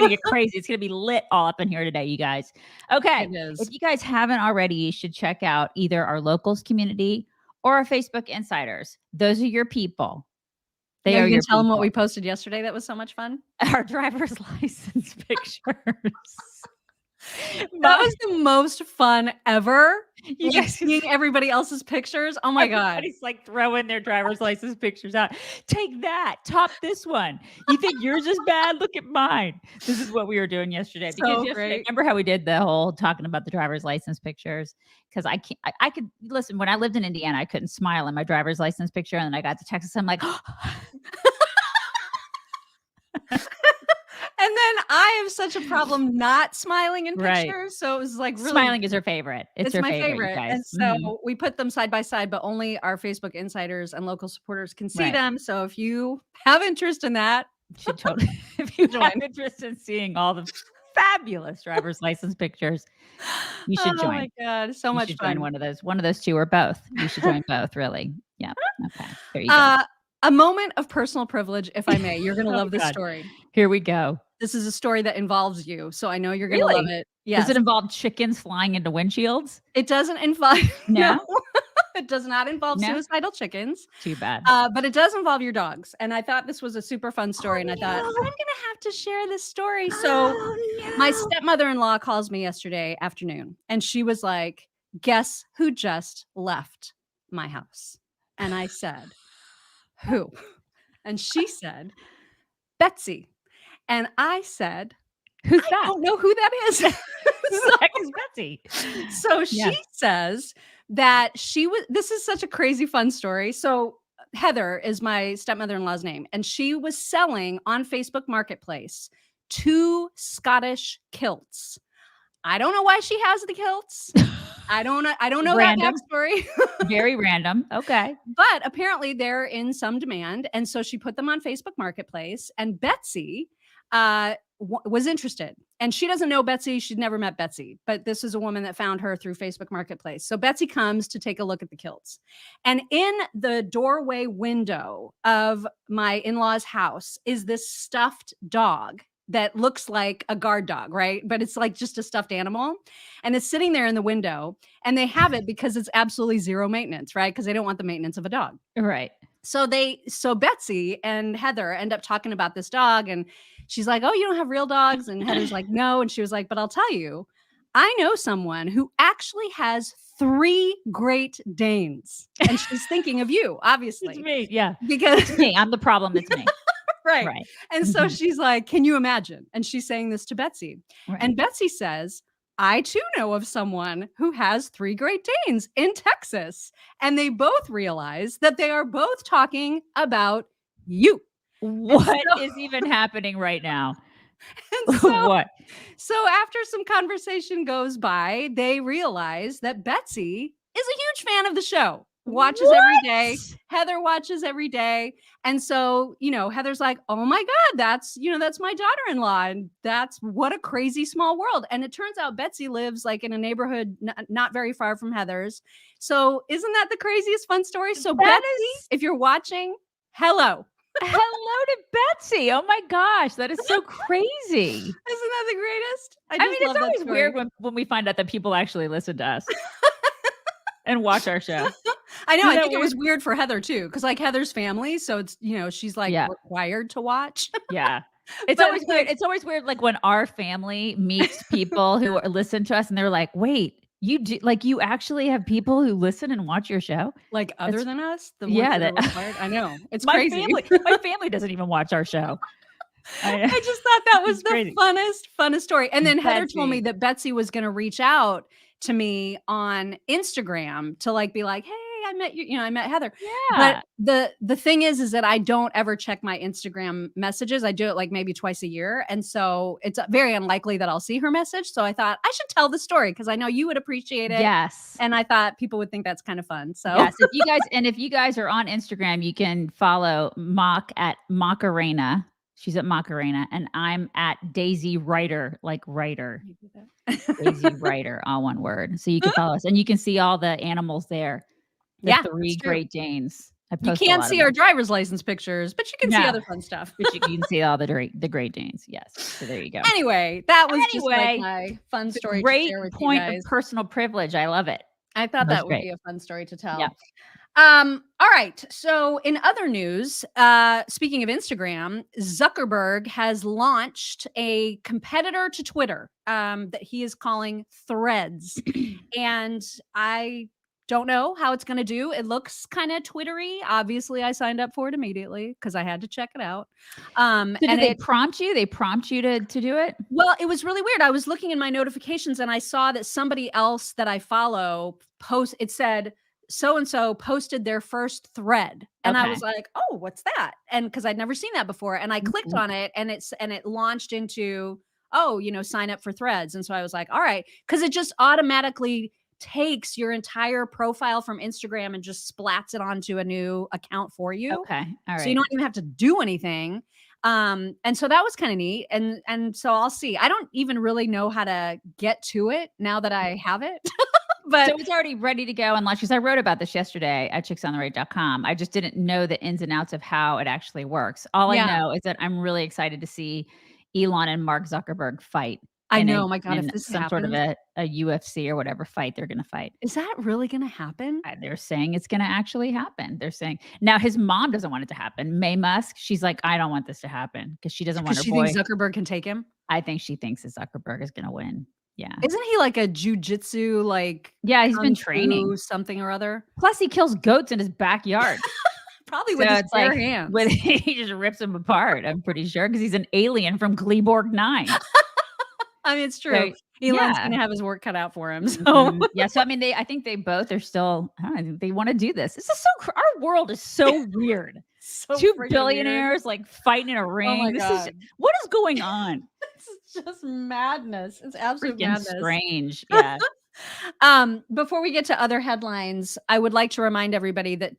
gonna get crazy. It's gonna be lit all up in here today, you guys. Okay. It is. If you guys haven't already, you should check out either our locals community or our Facebook insiders. Those are your people. They Now are you your can tell them what people. we posted yesterday that was so much fun. Our driver's license pictures. That was the most fun ever. You Like guys seeing everybody else's pictures. Oh my God. Everybody's like throwing their driver's license pictures out. Take that. Top this one. You think yours is bad? Look at mine. This is what we were doing yesterday. Because So yesterday, great. remember how we did the whole talking about the driver's license pictures? Because I could listen, when I lived in Indiana, I couldn't smile in my driver's license picture. And then I got to Texas. I'm like, And then I have such a problem not smiling in Right. pictures. So it was like really smiling is her favorite. It's her my favorite, you favorite. guys. And so we put them side by side, but only our Facebook insiders and local supporters can see Right. them. So if you have interest in that, should totally, if you have Join. interest in seeing all the fabulous driver's license pictures, you should oh join. my God, so You much should fun. join one of those two or both. You should join both, really. Yeah. Okay. There you go. A moment of personal privilege, if I may. You're going to love this God. story. Here we go. This is a story that involves you, so I know you're going to love it. Yes. Does it involve chickens flying into windshields? It doesn't involve No. It does not involve No? suicidal chickens. Too bad. But it does involve your dogs. And I thought this was a super fun story. And I thought, I'm going to have to share this story. So my stepmother-in-law calls me yesterday afternoon. And she was like, guess who just left my house? And I said, who? And she said, Betsy. And I said, Who's I that? don't know who that is. Who the heck is Betsy? So she says that this is such a crazy fun story. So Heather is my stepmother-in-law's name, and she was selling on Facebook Marketplace 2 Scottish kilts. I don't know why she has the kilts. I don't know Random. that backstory. Very random. Okay. But apparently they're in some demand. And so she put them on Facebook Marketplace, and Betsy was interested. And she doesn't know Betsy. She'd never met Betsy, but this is a woman that found her through Facebook Marketplace. So Betsy comes to take a look at the kilts. And in the doorway window of my in-laws' house is this stuffed dog that looks like a guard dog, right? But it's like just a stuffed animal. And it's sitting there in the window, and they have it because it's absolutely zero maintenance, right? Because they don't want the maintenance of a dog. Right. So Betsy and Heather end up talking about this dog, and she's like, oh, you don't have real dogs? And Heather's like, no. And she was like, but I'll tell you, I know someone who actually has 3 Great Danes. And she's thinking of you, obviously. It's me. Yeah. Because it's me. I'm the problem. It's me. Right. Right. And so she's like, can you imagine? And she's saying this to Betsy. Right. And Betsy says, I too know of someone who has 3 Great Danes in Texas. And they both realize that they are both talking about you. What is even happening right now? And so, what? So after some conversation goes by, they realize that Betsy is a huge fan of the show. Watches every day. Heather watches every day. And so, Heather's like, oh my God, that's my daughter-in-law. And that's what a crazy small world. And it turns out Betsy lives like in a neighborhood not very far from Heather's. So isn't that the craziest fun story? So Betsy, if you're watching, hello. Hello to Betsy. Oh my gosh, that is so crazy. Isn't that the greatest? I mean, it's always weird when we find out that people actually listen to us and watch our show. I know. I think it was weird for Heather too, because like Heather's family, so it's she's like required to watch. Yeah. It's always weird. It's always weird, like when our family meets people who listen to us, and they're like, "Wait, you actually have people who listen and watch your show, like other than us?" I know it's my crazy. My family doesn't even watch our show. I just thought that was the funnest story. And then Heather told me that Betsy was going to reach out to me on Instagram to like be like, hey, I met you, I met Heather. Yeah. But the thing is that I don't ever check my Instagram messages. I do it like maybe twice a year. And so it's very unlikely that I'll see her message. So I thought I should tell the story because I know you would appreciate it. Yes. And I thought people would think that's kind of fun. So yes, if you guys are on Instagram, you can follow Mock at Macarena. She's at Macarena, and I'm at Daisy Writer, like writer. Daisy Writer, all one word. So you can follow us, and you can see all the animals there. The 3 Great Danes. You can't see our driver's license pictures, but you can see other fun stuff. But you can see all the Great Danes. Yes. So there you go. Anyway, that was just like my fun story to share with you guys. Great point of personal privilege. I love it. I thought that would be a fun story to tell. Yeah. All right. So in other news, speaking of Instagram, Zuckerberg has launched a competitor to Twitter that he is calling Threads. And I don't know how it's going to do. It looks kind of Twittery. Obviously, I signed up for it immediately because I had to check it out. So did they prompt you? They prompt you to do it? Well, it was really weird. I was looking in my notifications and I saw that somebody else that I follow it said, so-and-so posted their first thread. And I was like, oh, what's that? And because I'd never seen that before. And I clicked on it and it launched into, sign up for Threads. And so I was like, all right, because it just automatically takes your entire profile from Instagram and just splats it onto a new account for you. Okay. All right. So you don't even have to do anything. And so that was kind of neat. And so I'll see. I don't even really know how to get to it now that I have it. But so it's already ready to go and launch, because I wrote about this yesterday at chicksontheright.com. I just didn't know the ins and outs of how it actually works. All I know is that I'm really excited to see Elon and Mark Zuckerberg fight. I know, my God, if this some sort of a UFC or whatever fight they're going to fight. Is that really going to happen? They're saying it's going to actually happen. They're saying now his mom doesn't want it to happen. May Musk, she's like, I don't want this to happen because she doesn't want her boy. She thinks Zuckerberg can take him. I think she thinks that Zuckerberg is going to win. Yeah. Isn't he like a jujitsu, like? Yeah, he's been training something or other. Plus, he kills goats in his backyard. Probably with his bare hands. He just rips them apart, I'm pretty sure, because he's an alien from Gleeborg 9. I mean, it's true. So, Elon's going to have his work cut out for him. So yeah. So I mean, I think they both are still. They want to do this. This is so. Our world is so weird. So two billionaires like fighting in a ring. Oh my God. What is going on? This is just madness. It's absolute madness. Strange. Yeah. Before we get to other headlines, I would like to remind everybody that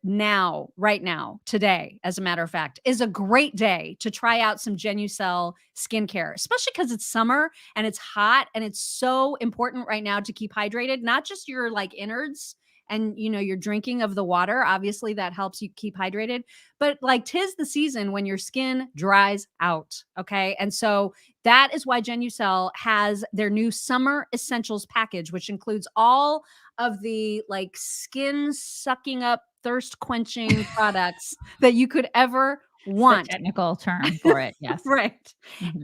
right now, today, as a matter of fact, is a great day to try out some Genucel skincare, especially because it's summer and it's hot and it's so important right now to keep hydrated, not just your like innards and your drinking of the water. Obviously that helps you keep hydrated, but like 'tis the season when your skin dries out. Okay. And so that is why Genucel has their new summer essentials package, which includes all of the like skin sucking up, thirst quenching products that you could ever want. Technical term for it. Yes. Right.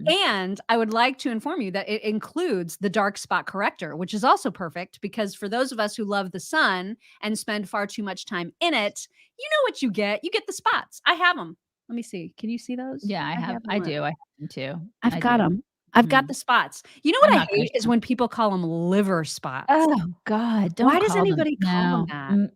And I would like to inform you that it includes the dark spot corrector, which is also perfect because for those of us who love the sun and spend far too much time in it, you know what you get. You get the spots. I have them. Let me see. Can you see those? Yeah, I have. I do. I have them too. I've got them. I've got the spots. You know what I hate is when people call them liver spots. Oh God. Why does anybody call them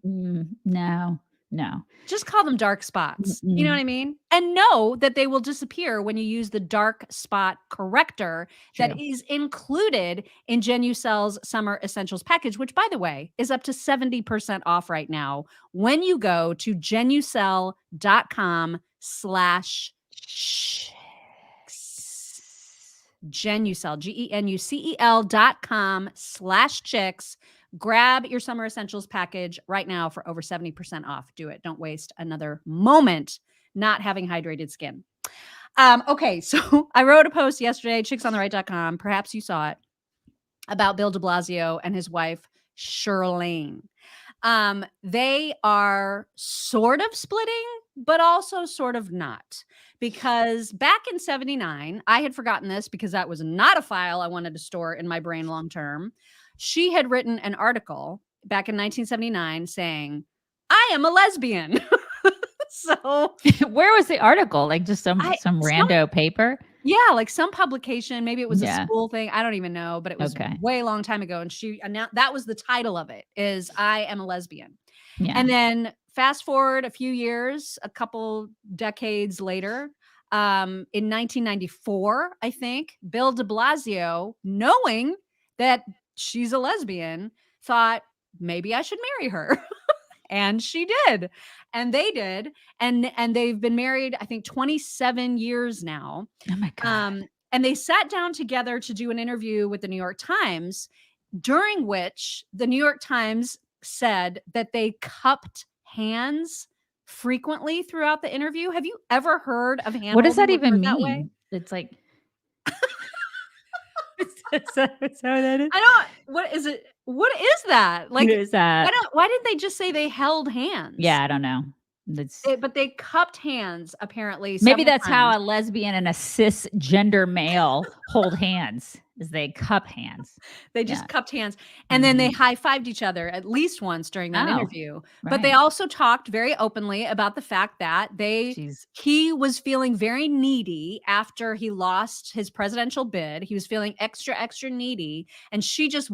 that? No. Just call them dark spots. You know what I mean? And know that they will disappear when you use the dark spot corrector that is included in Genucel's Summer Essentials package, which, by the way, is up to 70% off right now when you go to genucel.com/chicks. Genucel, GENUCEL.com/chicks. Grab your Summer Essentials package right now for over 70% off. Do it. Don't waste another moment not having hydrated skin. Okay, so I wrote a post yesterday, chicksontheright.com. Perhaps you saw it, about Bill de Blasio and his wife, Shirlane. They are sort of splitting, but also sort of not. Because back in 79, I had forgotten this because that was not a file I wanted to store in my brain long term. She had written an article back in 1979 saying, I am a lesbian. So where was the article? Like just some rando paper? Yeah, like some publication. Maybe it was a school thing. I don't even know, but it was way long time ago. And she announced that was the title of it, is I am a lesbian. Yeah. And then fast forward a few years, a couple decades later, in 1994, I think, Bill de Blasio, knowing that she's a lesbian, thought maybe I should marry her. And she did. And they did. And they've been married, I think, 27 years now. Oh my God. And they sat down together to do an interview with the New York Times, during which the New York Times said that they cupped hands frequently throughout the interview. Have you ever heard of hand What does that holding even referred that way? mean? It's like is that how that is? I don't what is it? What is that? What Like, is that? why didn't they just say they held hands? Yeah, I don't know. That's But they cupped hands apparently maybe several that's how times. a lesbian and a cisgender male hold hands, is they cup hands. They Yeah. just cupped hands, and then they Mhm. high-fived each other at least once during that Oh, interview. But they right. also talked very openly about the fact that She's he was feeling very needy after he lost his presidential bid. He was feeling extra, extra needy, and she just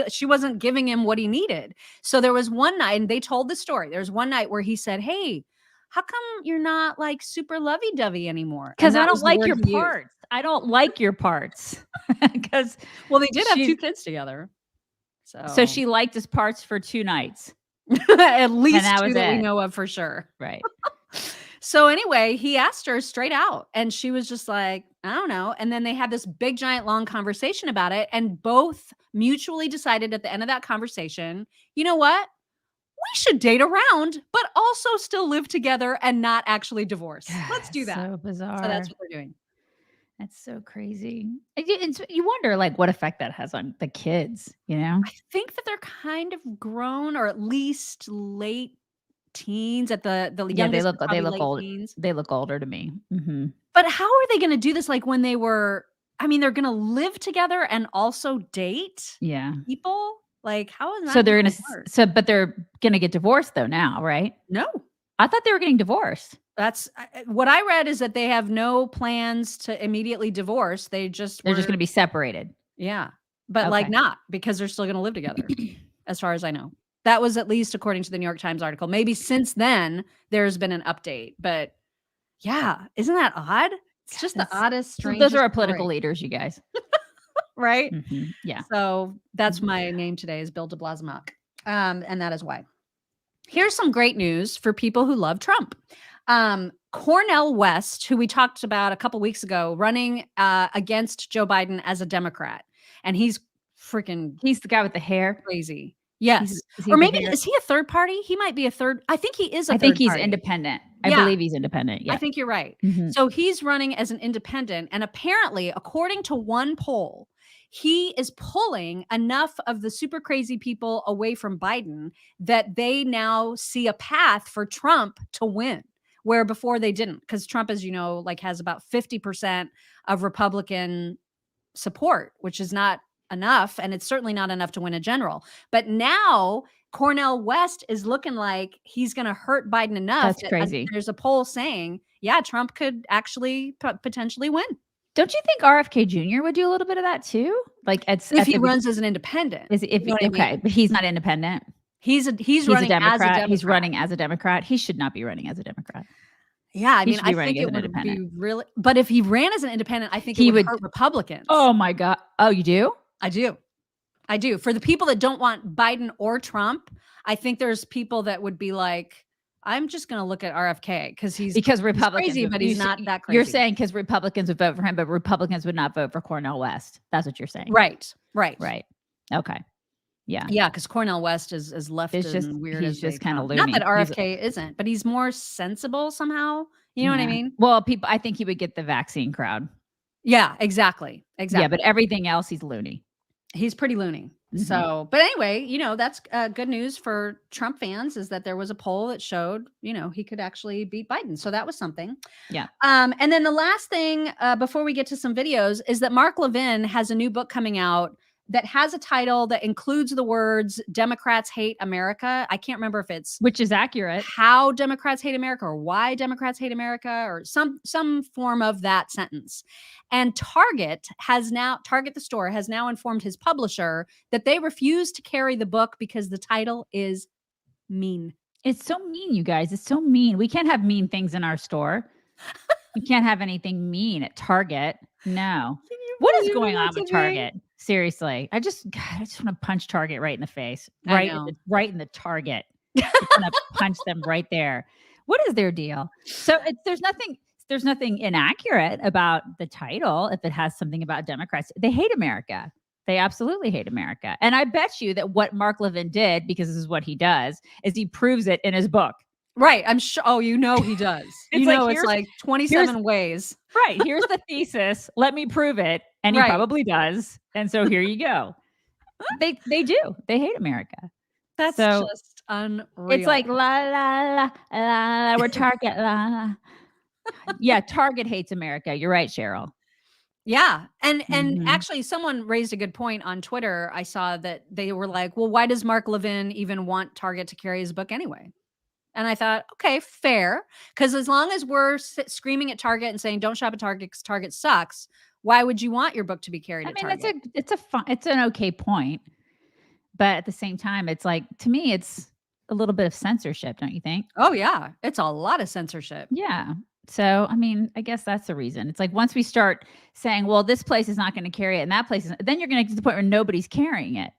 she wasn't giving him what he needed. So there was one night, and they told the story. There was one night where he said, "Hey, how come you're not like super lovey-dovey anymore?" And because I that don't was the like word your he used. parts. I don't like your parts. Because Well, they did have 2 she's kids together. so she liked his parts for 2 nights, At and least that 2 was that we it. know of for sure. Right. So anyway, he asked her straight out, and she was just like, "I don't know." And then they had this big, giant, long conversation about it, and both mutually decided at the end of that conversation, "You know what? We should date around, but also still live together and not actually divorce. Let's do It's that." so So bizarre. that's what they're doing. That's so crazy. You wonder, like, what effect that has on the kids, you know? I think that they're kind of grown, or at least late teens. At the Yeah, youngest is they probably look late old. teens. They look older to me. Mhm. But how are they gonna do this, like, when they were I mean, they're gonna live together and also date Yeah. people? Like, how is So that they're gonna gonna work? but they're gonna get divorced though now, right? No. I thought they were getting divorced. That's what I read is that they have no plans to immediately divorce. They just They're just were gonna be separated. yeah, but, like, Okay. not because they're still gonna live together, as far as I know. That was at least according to the New York Times article. Maybe since then, there's been an update, but yeah, isn't that odd? It's just the That's oddest, those are strangest our political story, leaders, you guys. right? Yeah. So that's Mhm. my name today is Bill de Blasio. And that is why. Here's some great news for people who love Trump. Cornell West, who we talked about a couple weeks ago, running against Joe Biden as a Democrat, and he's freaking He's the guy with the hair. crazy. Yes, Is he or the maybe hair? is he a third party? He might be a third. I think he is a I think third he's party. independent. I Yeah, believe he's independent. I Yeah. think you're right. Mhm. So he's running as an independent, and apparently, according to one poll, he is pulling enough of the super crazy people away from Biden that they now see a path for Trump to win, where before they didn't, because Trump, as you know, like has about 50% of Republican support, which is not enough. And it's certainly not enough to win a general. But now Cornell West is looking like he's going to hurt Biden enough That's that crazy. there's a poll saying, yeah, Trump could actually potentially win Don't you think RFK Jr. would do a little bit of that too? Like if at he the runs as an independent. is if You know what I okay, mean? but he's not independent. He's He's a running as a Democrat. Democrat. He's running as a Democrat. He should not be running as a Democrat. Yeah, I He mean, should I be running think as it an would independent. be really, but if he ran as an independent, I think it He would would hurt Republicans. Oh my god. Oh, you do? I do. I do. For the people that don't want Biden or Trump, I think there's people that would be like, I'm just going to look at RFK because Because Republicans crazy, would but you he's s not that you're crazy. saying because Republicans would vote for him, but Republicans would not vote for Cornel West. That's what you're saying. Right. Right. Right. Okay. Yeah. Yeah, because Cornell West is left It's just and weird he's as they just kinda come. Not that loony. RFK isn't, but he's more sensible somehow. You know what I Yeah. mean? Well, I think he would get the vaccine crowd. Yeah, exactly. Yeah, Exactly. but everything else, he's loony. He's pretty loony. Mhm. So, but anyway, that's good news for Trump fans is that there was a poll that showed, he could actually beat Biden. So that was something. Yeah. And then the last thing before we get to some videos is that Mark Levin has a new book coming out that has a title that includes the words Democrats hate America. I can't remember if it's Which is accurate. how Democrats hate America or why Democrats hate America or some form of that sentence. And Target the store has now informed his publisher that they refuse to carry the book because the title is mean. It's so mean, you guys. It's so mean. We can't have mean things in our store. We can't have anything mean at Target. No. What is going on with Target? Seriously. I just want to punch Target right in the face. Right in the target. I want to punch them right there. What is their deal? So there's nothing inaccurate about the title if it has something about Democrats. They hate America. They absolutely hate America. And I bet you that what Mark Levin did, because this is what he does, is he proves it in his book. Right. I'm sure. Oh, he does. It's like 27 ways. Right. Here's the thesis. Let me prove it. And he probably does. And so here you go. They do. They hate America. That's just unreal. It's like la la la la. We're Target la la. Yeah, Target hates America. You're right, Cheryl. Yeah. And actually someone raised a good point on Twitter. I saw that they were like, well, why does Mark Levin even want Target to carry his book anyway? And I thought, okay, fair. Because as long as we're screaming at Target and saying, don't shop at Target because Target sucks, why would you want your book to be carried at Target? It's an okay point. But at the same time, it's like, to me, it's a little bit of censorship, don't you think? Oh, yeah. It's a lot of censorship. Yeah. So, I mean, I guess that's the reason. It's like once we start saying, well, this place is not going to carry it and that place is, then you're going to get to the point where nobody's carrying it.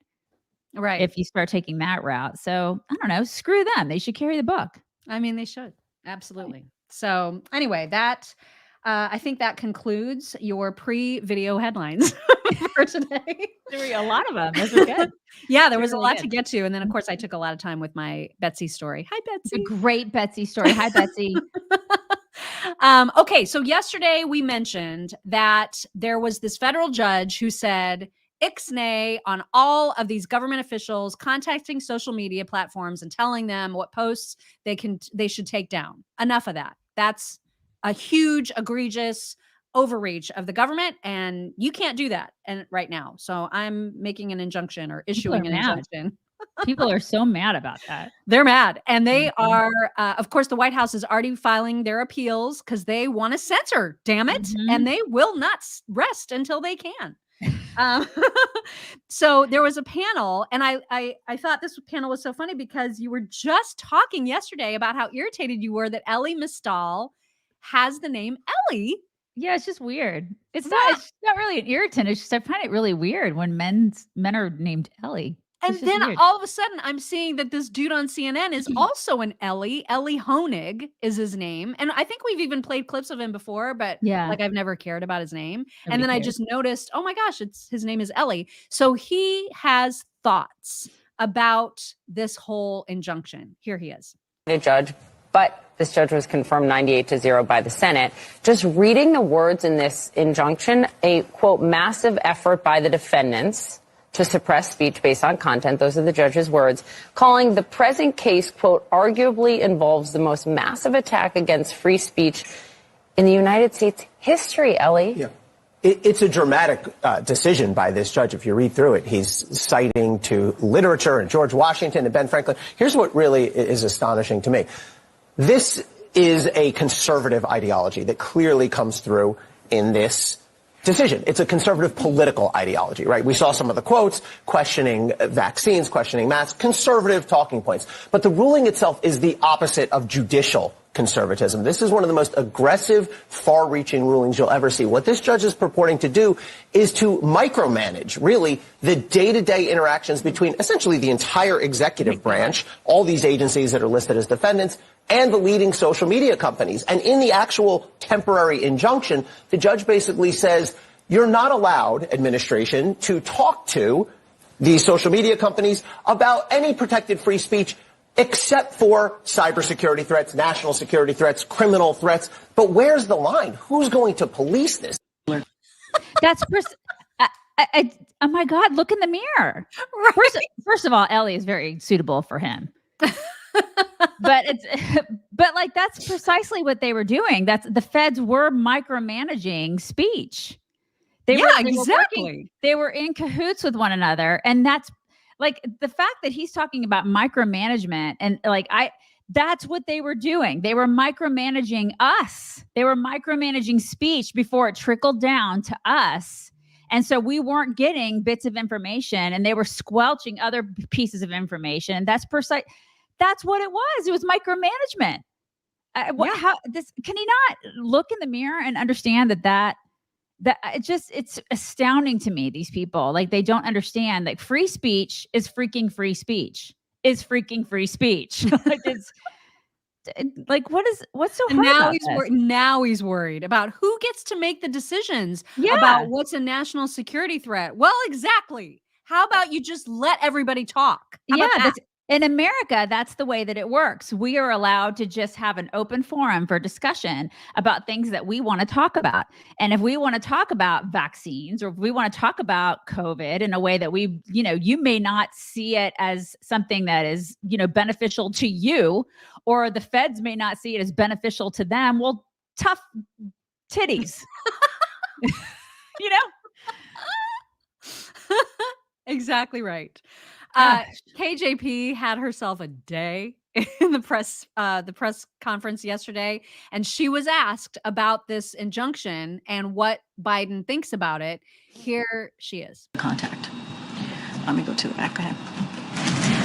Right. If you start taking that route. So, I don't know, screw them. They should carry the book. I mean, they should. Absolutely. So, anyway, that I think that concludes your pre-video headlines for today. There were a lot of them. Those were good. Yeah, there was a lot to get to. And then, of course, I took a lot of time with my Betsy story. Hi, Betsy. The great Betsy story. Hi, Betsy. Okay, so yesterday we mentioned that there was this federal judge who said ixnay on all of these government officials contacting social media platforms and telling them what posts they should take down. Enough of that. That's a huge, egregious overreach of the government, and you can't do that right now. So I'm making an injunction or issuing an injunction. People are so mad about that. They're mad. And they are, of course, the White House is already filing their appeals because they want to censor, damn it. And they will not rest until they can. So there was a panel, and I thought this panel was so funny because you were just talking yesterday about how irritated you were that Ellie Mistal has the name Ellie. Yeah, it's just weird. It's not really an irritant. It's just I find it really weird when men are named Ellie. And then all of a sudden, I'm seeing that this dude on CNN is also an Ellie. Ellie Honig is his name. And I think we've even played clips of him before, but I've never cared about his name. And then I just noticed, oh my gosh, his name is Ellie. So he has thoughts about this whole injunction. Here he is. A judge, but this judge was confirmed 98-0 by the Senate. Just reading the words in this injunction, a, quote, massive effort by the defendants to suppress speech based on content. Those are the judge's words, calling the present case, quote, arguably involves the most massive attack against free speech in the United States history, Ellie. Yeah. It's a dramatic decision by this judge. If you read through it, he's citing to literature and George Washington and Ben Franklin. Here's what really is astonishing to me. This is a conservative ideology that clearly comes through in this decision. It's a conservative political ideology, right? We saw some of the quotes questioning vaccines, questioning masks, conservative talking points. But the ruling itself is the opposite of judicial conservatism. This is one of the most aggressive, far-reaching rulings you'll ever see. What this judge is purporting to do is to micromanage, really, the day-to-day interactions between essentially the entire executive branch, all these agencies that are listed as defendants, and the leading social media companies. And in the actual temporary injunction, the judge basically says, you're not allowed, administration, to talk to these social media companies about any protected free speech except for cybersecurity threats, national security threats, criminal threats. But where's the line? Who's going to police this? That's oh my God, look in the mirror. Right. First of all, Ellie is very suitable for him. but that's precisely what they were doing. The feds were micromanaging speech. They were in cahoots with one another. And that's like the fact that he's talking about micromanagement and that's what they were doing. They were micromanaging us. They were micromanaging speech before it trickled down to us. And so we weren't getting bits of information and they were squelching other pieces of information. And that's what it was. It was micromanagement. Can he not look in the mirror and understand that it's astounding to me. These people, like, they don't understand that free speech is freaking free speech. Like Like, what's so And hard now about he's this? now he's worried about who gets to make the decisions Yeah. about what's a national security threat. Well, exactly. How about you just let everybody talk? How about that? In America, that's the way that it works. We are allowed to just have an open forum for discussion about things that we want to talk about. And if we want to talk about vaccines, or if we want to talk about COVID in a way that you may not see it as something that is, beneficial to you, or the feds may not see it as beneficial to them. Well, tough titties. you know? Exactly right. Gosh. KJP had herself a day in the press conference yesterday, and she was asked about this injunction and what Biden thinks about it. Here she is. Contact. Let me go to the back. Go ahead.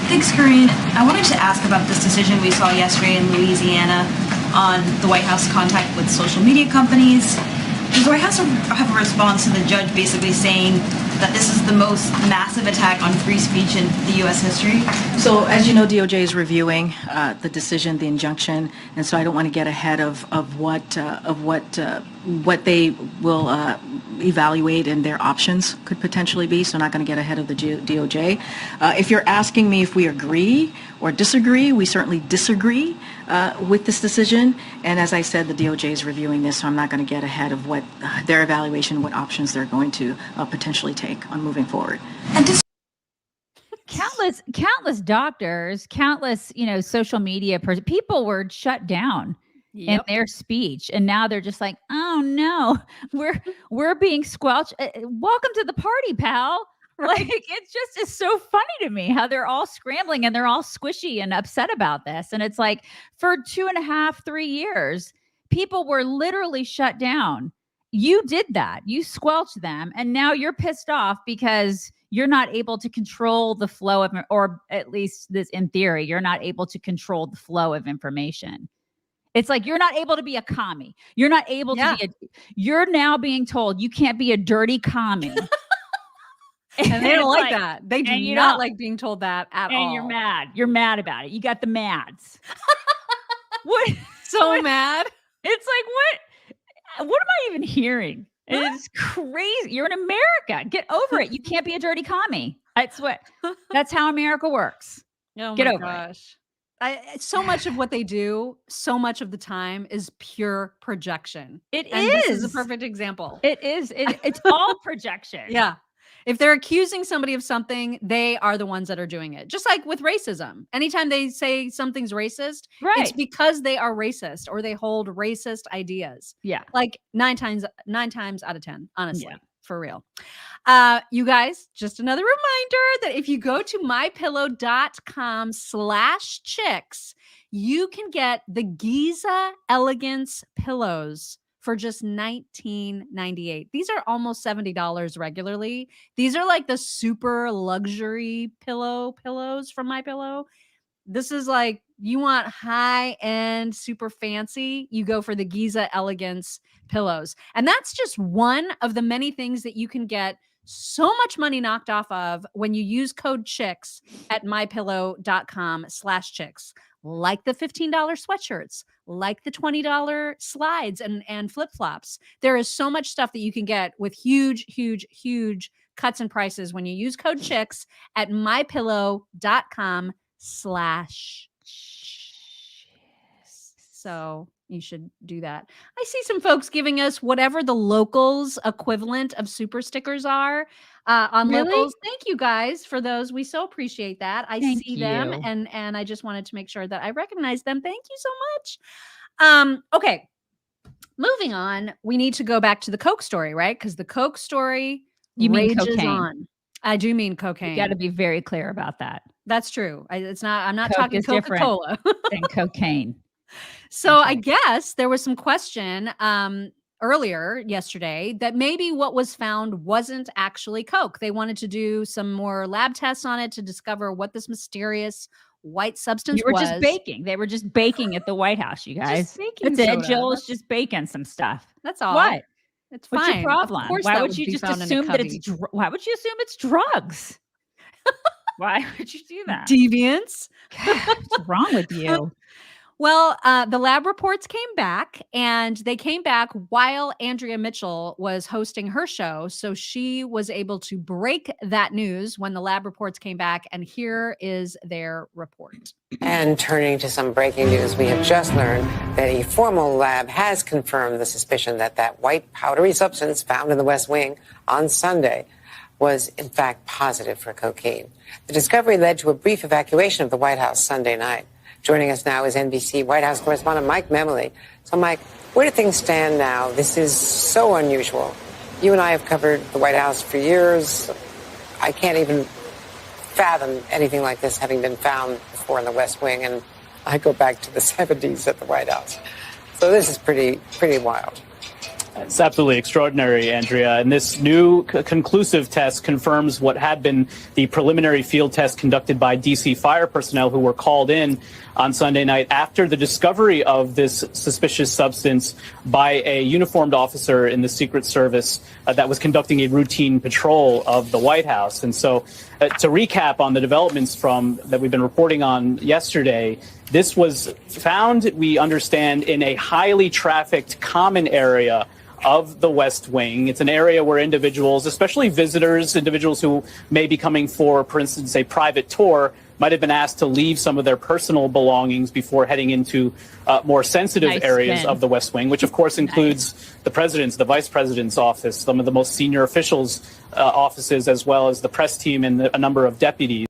Thanks, Corinne. I wanted to ask about this decision we saw yesterday in Louisiana on the White House contact with social media companies. Does the White House have a response to the judge basically saying that this is the most massive attack on free speech in the U.S. history? So, as you know, DOJ is reviewing the decision, the injunction, and so I don't want to get ahead of what they will evaluate and their options could potentially be. So, I'm not going to get ahead of the DOJ. If you're asking me if we agree or disagree, we certainly disagree with this decision. And as I said, the DOJ is reviewing this, so I'm not going to get ahead of what their evaluation, what options they're going to potentially take on moving forward. And countless doctors, countless, social media people were shut down in their speech. And now they're just like, oh no, we're being squelched. Welcome to the party, pal. Right. Like, it just is so funny to me how they're all scrambling and they're all squishy and upset about this. And it's like, for 2.5, 3 years, people were literally shut down. You did that. You squelched them. And now you're pissed off because you're not able to control the flow of, or at least this in theory, you're not able to control the flow of information. It's like, you're not able to be a commie. You're not able to be you're now being told you can't be a dirty commie. And they don't like that. They do not like being told that at all. And you're mad. You're mad about it. You got the mads. What? So mad. It's like, what am I even hearing? It's crazy. You're in America. Get over it. You can't be a dirty commie. That's how America works. Oh Get my over gosh. So much of what they do, so much of the time, is pure projection. This is a perfect example. It is. It's all projection. Yeah. If they're accusing somebody of something, they are the ones that are doing it. Just like with racism. Anytime they say something's racist, it's because they are racist or they hold racist ideas. Yeah. Like 9 times out of 10, honestly, for real. You guys, just another reminder that if you go to mypillow.com/chicks, you can get the Giza Elegance pillows for just $19.98. These are almost $70 regularly. These are like the super luxury pillows from MyPillow. This is like, you want high-end, super fancy, you go for the Giza Elegance pillows. And that's just one of the many things that you can get so much money knocked off of when you use code CHICKS at mypillow.com/chicks. Like the $15 sweatshirts, like the $20 slides and flip-flops. There is so much stuff that you can get with huge, huge, huge cuts in prices when you use code CHICKS at mypillow.com/chicks. So you should do that. I see some folks giving us whatever the locals equivalent of super stickers are on locals. Thank you guys for those. We so appreciate that. I see them and I just wanted to make sure that I recognize them. Thank you so much. Okay. Moving on, we need to go back to the Coke story, right? Because the Coke story rages on. I do mean cocaine. You got to be very clear about that. That's true. I'm not talking Coca-Cola. Than cocaine. So I guess there was some question earlier yesterday that maybe what was found wasn't actually Coke. They wanted to do some more lab tests on it to discover what this mysterious white substance was. Just baking. They were just baking at the White House, you guys. Just baking That's it. Jill is just baking some stuff. That's all. What? It's What's fine. your problem? Of course Why would you just assume that it's why would you assume it's drugs? Why would you do that? Deviants. God, what's wrong with you? Well, the lab reports came back, and they came back while Andrea Mitchell was hosting her show. So she was able to break that news when the lab reports came back. And here is their report. And turning to some breaking news, we have just learned that a formal lab has confirmed the suspicion that that white powdery substance found in the West Wing on Sunday was in fact positive for cocaine. The discovery led to a brief evacuation of the White House Sunday night. Joining us now is NBC White House correspondent Mike Memoli. So, Mike, where do things stand now? This is so unusual. You and I have covered the White House for years. I can't even fathom anything like this having been found before in the West Wing, and I go back to the 70s at the White House. So this is pretty wild. It's absolutely extraordinary, Andrea. And this new conclusive test confirms what had been the preliminary field test conducted by D.C. fire personnel who were called in on Sunday night after the discovery of this suspicious substance by a uniformed officer in the Secret Service that was conducting a routine patrol of the White House. And so to recap on the developments that we've been reporting on yesterday, this was found, we understand, in a highly trafficked common area of the West Wing. It's an area where individuals, especially visitors, individuals who may be coming for instance, a private tour, might have been asked to leave some of their personal belongings before heading into more sensitive areas of the West Wing, which of course includes the president's, the vice president's office, some of the most senior officials' offices, as well as the press team and a number of deputies.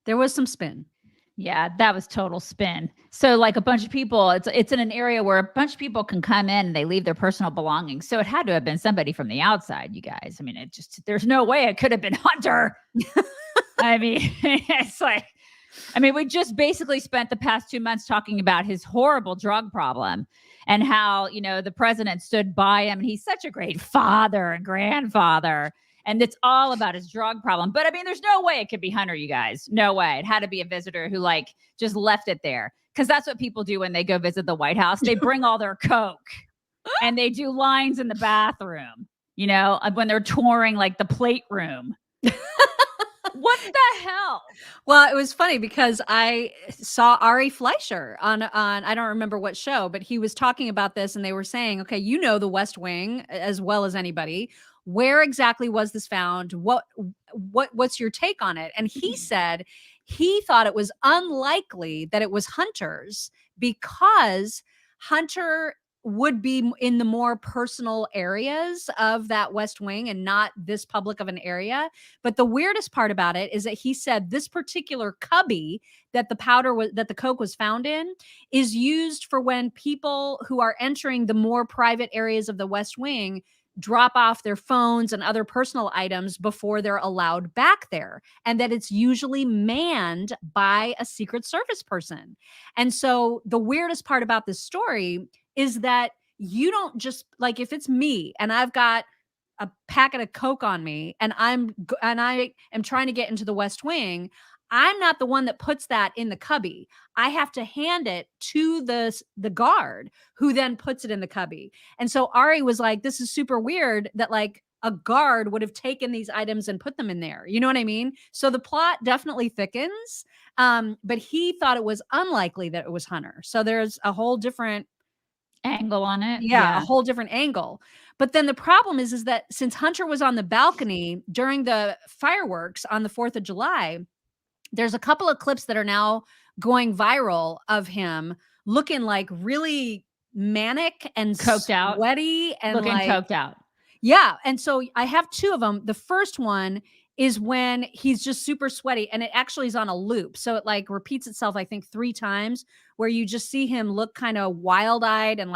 There was some spin. Yeah, that was total spin. So like a bunch of people, it's in an area where a bunch of people can come in and they leave their personal belongings. So it had to have been somebody from the outside, you guys. I mean, there's no way it could have been Hunter. I mean, we just basically spent the past 2 months talking about his horrible drug problem and how, the president stood by him, and he's such a great father and grandfather. And it's all about his drug problem. But I mean, there's no way it could be Hunter, you guys. No way. It had to be a visitor who just left it there. Because that's what people do when they go visit the White House. They bring all their Coke and they do lines in the bathroom, when they're touring the plate room. What the hell? Well, it was funny because I saw Ari Fleischer on I don't remember what show, but he was talking about this, and they were saying, okay, the West Wing as well as anybody. Where exactly was this found? What's your take on it? And he said he thought it was unlikely that it was Hunter's because Hunter would be in the more personal areas of that West Wing and not this public of an area. But the weirdest part about it is that he said this particular cubby that the Coke was found in is used for when people who are entering the more private areas of the West Wing drop off their phones and other personal items before they're allowed back there, and that it's usually manned by a Secret Service person. And so the weirdest part about this story is that you don't just if it's me and I've got a packet of Coke on me and I am trying to get into the West Wing, I'm not the one that puts that in the cubby. I have to hand it to the guard who then puts it in the cubby. And so Ari was like, this is super weird that a guard would have taken these items and put them in there. You know what I mean? So the plot definitely thickens. But he thought it was unlikely that it was Hunter. So there's a whole different angle on it. Yeah, a whole different angle. But then the problem is that since Hunter was on the balcony during the fireworks on the 4th of July, there's a couple of clips that are now going viral of him looking really manic and coked out, sweaty and looking coked out. Yeah. And so I have two of them. The first one is when he's just super sweaty, and it actually is on a loop. So it repeats itself, I think 3 times, where you just see him look kind of wild-eyed and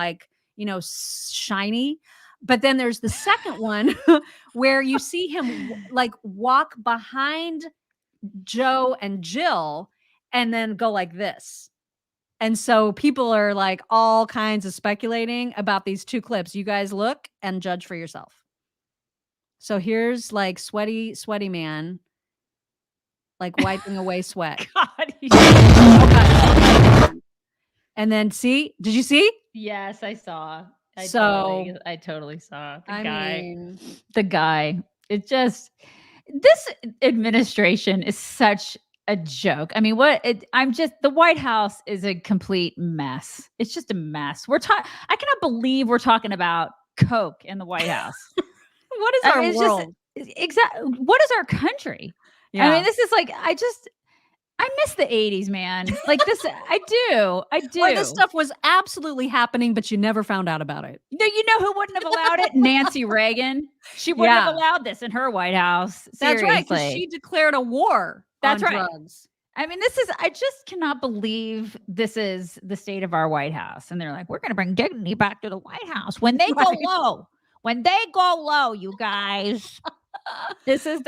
shiny. But then there's the second one where you see him walk behind Joe and Jill and then go like this. And so people are all kinds of speculating about these 2 clips. You guys look and judge for yourself. So here's sweaty man, wiping away sweat. God, and then did you see? Yes, I saw. I totally saw the guy. It just, this administration is such a joke. I mean, the White House is a complete mess. It's just a mess. I cannot believe we're talking about Coke in the White House. What is our world? Exactly. What is our country? Yeah. I mean, this is like, I miss the 80s, man. Like this, I do. Where this stuff was absolutely happening, but you never found out about it. No, you know who wouldn't have allowed it? Nancy Reagan. She wouldn't have allowed this in her White House. Seriously. That's right, because she declared a war on drugs. I mean, I just cannot believe this is the state of our White House. And they're like, we're going to bring dignity back to the White House when they go low. When they go low, you guys. This is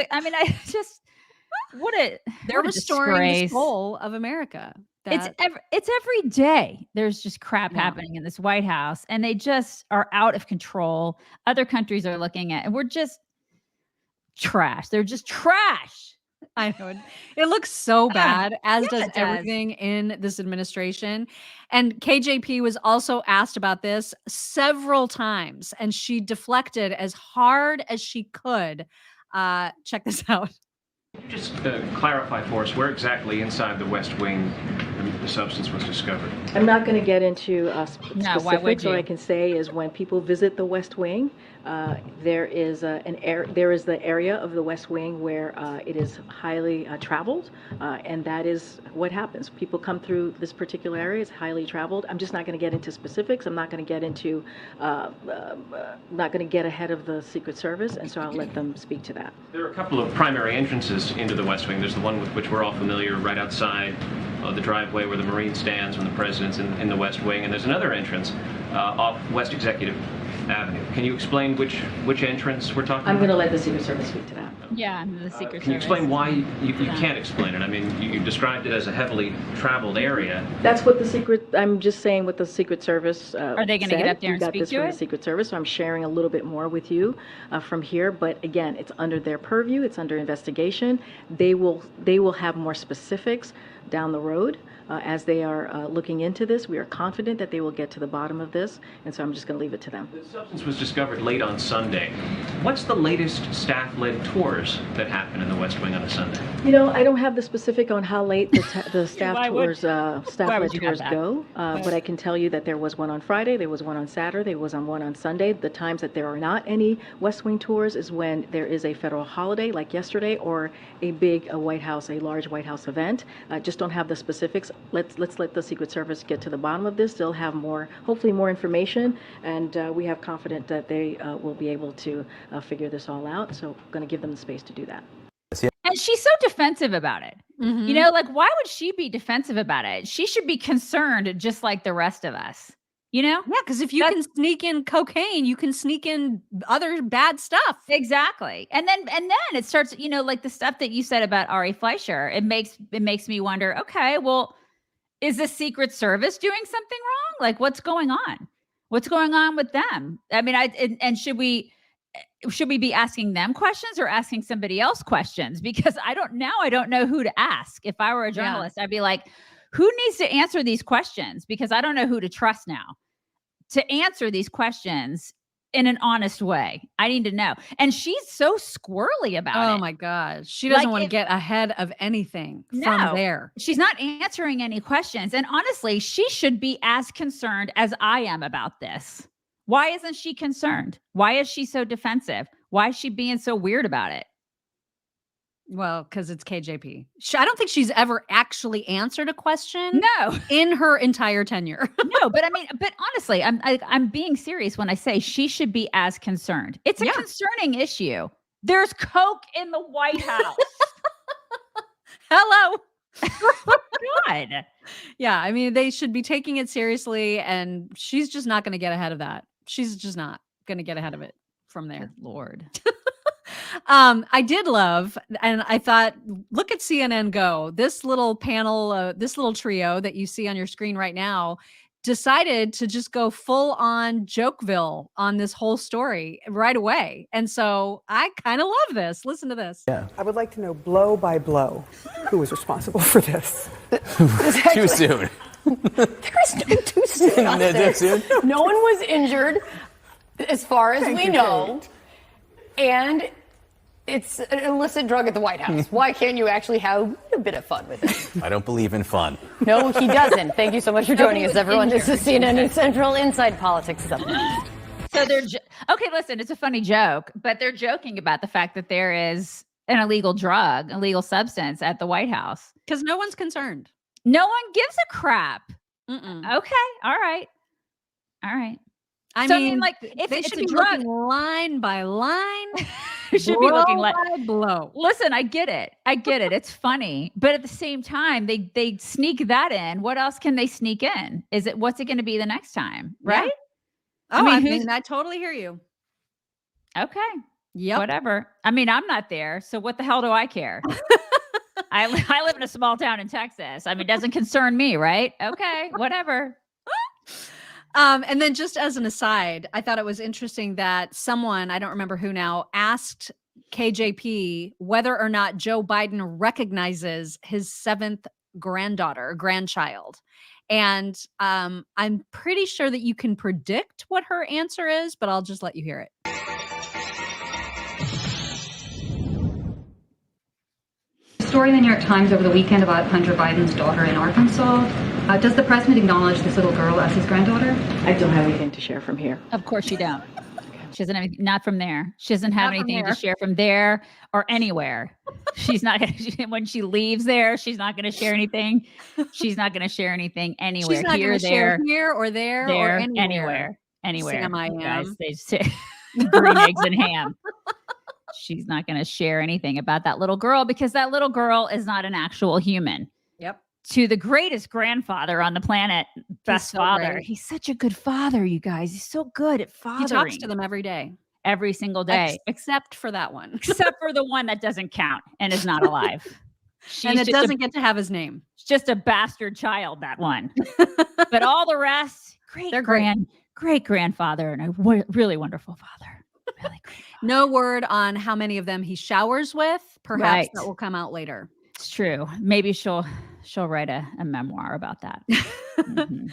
They're restoring the soul of America. It's every day. There's just crap happening in this White House, and they just are out of control. Other countries are looking at, and we're just trash. They're just trash. I know it looks so bad, as does everything in this administration. And KJP was also asked about this several times, and she deflected as hard as she could. Check this out. Just clarify for us where exactly inside the West Wing the substance was discovered. I'm not going to get into specifics. Why would you? What I can say is when people visit the West Wing, there is the area of the West Wing where it is highly traveled, and that is what happens. People come through this particular area. It's highly traveled. I'm just not going to get into specifics. I'm not going to get into not going to get ahead of the Secret Service, and so I'll let them speak to that. There are a couple of primary entrances into the West Wing. There's the one with which we're all familiar, right outside the driveway where the Marine stands when the president's in the West Wing, and there's another entrance off West Executive Avenue. Can you explain which entrance we're talking about? I'm going to let the Secret Service speak to that. Yeah, the Secret Service. Can you explain why you can't explain it? I mean, you described it as a heavily traveled area. That's what I'm just saying what the Secret Service Are they going to get up there and speak to it? We got this from the Secret Service, so I'm sharing a little bit more with you from here. But again, it's under their purview. It's under investigation. They will have more specifics down the road. As they are looking into this, we are confident that they will get to the bottom of this, and so I'm just going to leave it to them. The substance was discovered late on Sunday. What's the latest staff-led tours that happen in the West Wing on a Sunday? You know, I don't have the specific on how late the staff-led tours go, but I can tell you that there was one on Friday, there was one on Saturday, there was one on Sunday. The times that there are not any West Wing tours is when there is a federal holiday, like yesterday, or a large White House event. Just don't have the specifics. Let's let the Secret Service get to the bottom of this. They'll have hopefully more information, and we have confidence that they will be able to figure this all out. So I'm going to give them the space to do that. And she's so defensive about it. Mm-hmm. You know, like, why would she be defensive about it? She should be concerned just like the rest of us. You know? Yeah, because if you can sneak in cocaine, you can sneak in other bad stuff. Exactly. And then it starts, you know, like the stuff that you said about Ari Fleischer. It makes me wonder, okay, well, is the Secret Service doing something wrong? Like, what's going on? What's going on with them? I mean, and should we be asking them questions or asking somebody else questions? Because I don't know who to ask. If I were a journalist, I'd be like, who needs to answer these questions? Because I don't know who to trust now to answer these questions in an honest way. I need to know. And she's so squirrely about it. Oh my gosh. She doesn't want to get ahead of anything from there. She's not answering any questions. And honestly, she should be as concerned as I am about this. Why isn't she concerned? Why is she so defensive? Why is she being so weird about it? Well, because it's KJP. I don't think she's ever actually answered a question. No, in her entire tenure. No, but I mean, honestly, I'm being serious when I say she should be as concerned. It's a concerning issue. There's coke in the White House. Hello. Oh, God. Yeah, I mean, they should be taking it seriously, and she's just not going to get ahead of that. She's just not going to get ahead of it from there. Good Lord. I did love, and I thought, look at CNN Go. This little panel, this little trio that you see on your screen right now decided to just go full on Jokeville on this whole story right away. And so I kind of love this. Listen to this. Yeah. I would like to know blow by blow who was responsible for this. Too soon. There is no too soon on this. No one was injured as far as we know. And It's an illicit drug at the White House. Why can't you actually have a bit of fun with it? I don't believe in fun. No, he doesn't. Thank you so much for joining us, everyone. This is CNN Central Inside Politics. Is up next. So okay, listen, it's a funny joke, but they're joking about the fact that there is an illegal drug, illegal substance at the White House. Because no one's concerned. No one gives a crap. Mm-mm. Okay. All right. I mean, like, if they it's should a be drug, looking line by line, it should be looking like by blow. Listen, I get it. It's funny, but at the same time, they sneak that in. What else can they sneak in? What's it going to be the next time? Right? Yeah. Oh, I mean, I totally hear you. Okay. Yep. Whatever. I mean, I'm not there, so what the hell do I care? I live in a small town in Texas. I mean, it doesn't concern me, right? Okay, whatever. And then just as an aside, I thought it was interesting that someone, I don't remember who now, asked KJP whether or not Joe Biden recognizes his 7th grandchild. And I'm pretty sure that you can predict what her answer is, but I'll just let you hear it. Story in the New York Times over the weekend about Hunter Biden's daughter in Arkansas. Does the president acknowledge this little girl as his granddaughter? I don't have anything to share from here. Of course you don't. She doesn't have anything, not from there. She doesn't have anything to share from there or anywhere. She's not going to, when she leaves there, she's not going to share anything. She's not going to share anything anywhere. She's not going to share here or there or anywhere. Sam, I am. Guys, they say green eggs and ham. She's not going to share anything about that little girl because that little girl is not an actual human. Yep. To the greatest grandfather on the planet, best father. Great. He's such a good father, you guys. He's so good at fathering. He talks to them every day. Every single day. Except for that one. Except for the one that doesn't count and is not alive. And it doesn't get to have his name. It's just a bastard child, that one. But all the rest, great grandfather and a really wonderful father. Really great. No word on how many of them he showers with. Perhaps that will come out later. It's true. Maybe she'll write a memoir about that. Mm-hmm.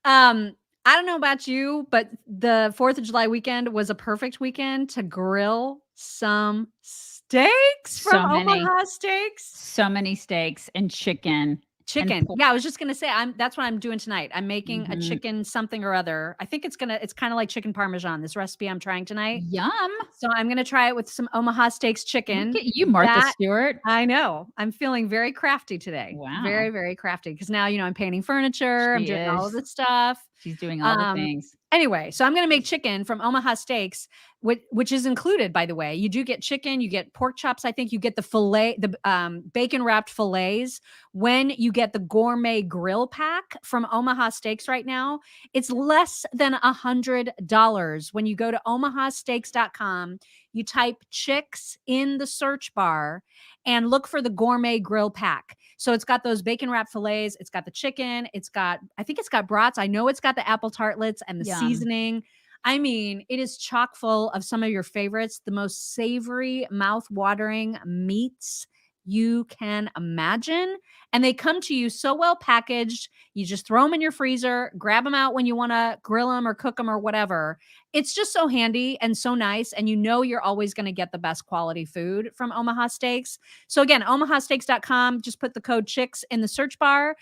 I don't know about you, but the 4th of July weekend was a perfect weekend to grill some steaks from Omaha Steaks. So many steaks and chicken. Yeah, I was just gonna say that's what I'm doing tonight. I'm making a chicken something or other. I think it's kind of like chicken parmesan, this recipe I'm trying tonight. Yum. So I'm gonna try it with some Omaha Steaks chicken. Look at you, Martha Stewart. I know. I'm feeling very crafty today. Wow. Very, very crafty. Because now, I'm painting furniture. I'm doing all of this stuff. She's doing all the things. Anyway, so I'm going to make chicken from Omaha Steaks, which is included, by the way. You do get chicken, you get pork chops. I think you get the fillet, the bacon wrapped fillets. When you get the gourmet grill pack from Omaha Steaks right now, it's less than $100. When you go to omahasteaks.com, you type chicks in the search bar and look for the gourmet grill pack. So it's got those bacon wrapped fillets. It's got the chicken. I think it's got brats. I know it's got the apple tartlets and the seasoning. I mean, it is chock full of some of your favorites, the most savory, mouth-watering meats you can imagine. And they come to you so well packaged. You just throw them in your freezer, grab them out when you want to grill them or cook them or whatever. It's just so handy and so nice. And you're always going to get the best quality food from Omaha Steaks. So again, omahasteaks.com, just put the code CHICKS in the search bar.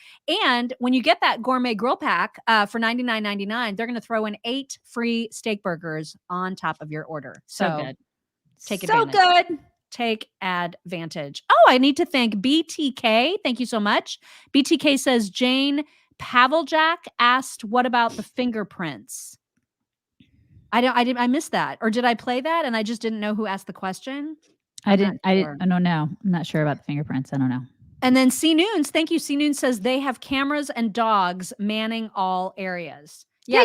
And when you get that gourmet grill pack for $99.99, they're going to throw in 8 free steak burgers on top of your order. So good. Take advantage. So good. Take advantage. Oh, I need to thank BTK. Thank you so much. BTK says Jane Paveljack asked, "What about the fingerprints?" I missed that, or did I play that and I just didn't know who asked the question? I don't know. I'm not sure about the fingerprints. I don't know. And then C Noons, thank you. C Noons says they have cameras and dogs manning all areas. Yeah,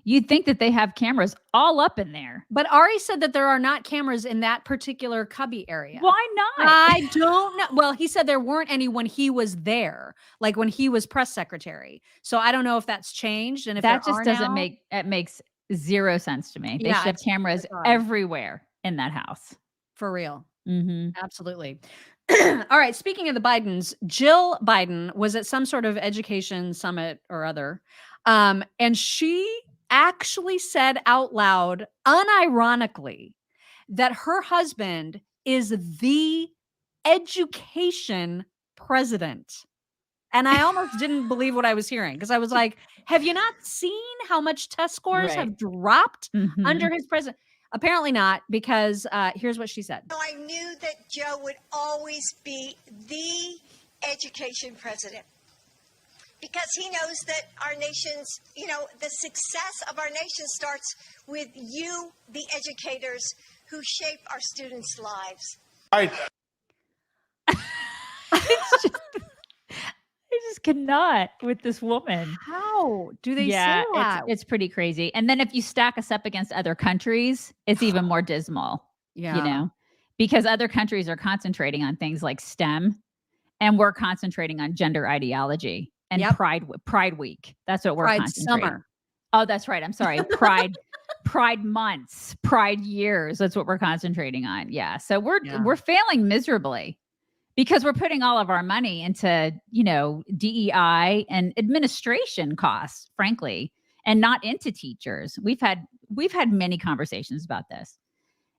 you'd think that they have cameras all up in there. But Ari said that there are not cameras in that particular cubby area. Why not? I don't know. Well, he said there weren't any when he was there, like when he was press secretary. So I don't know if that's changed. And if that just doesn't makes zero sense to me. They should have cameras everywhere in that house. For real. Mm-hmm. Absolutely. All right. Speaking of the Bidens, Jill Biden was at some sort of education summit or other. And she actually said out loud, unironically, that her husband is the education president. And I almost didn't believe what I was hearing because I was like, have you not seen how much test scores Right. have dropped Mhm. under his president? Apparently not, because here's what she said. I knew that Joe would always be the education president because he knows that our nation's, the success of our nation starts with you, the educators who shape our students' lives. I just cannot with this woman. How do they say Yeah, that? it's pretty crazy. And then if you stack us up against other countries, it's even more dismal. Yeah. Because other countries are concentrating on things like STEM, and we're concentrating on gender ideology and Yep. Pride Week. That's what we're Pride concentrating. summer. Oh, that's right. I'm sorry. Pride months, Pride years. That's what we're concentrating on. Yeah. So we're failing miserably because we're putting all of our money into, DEI and administration costs, frankly, and not into teachers. We've had many conversations about this.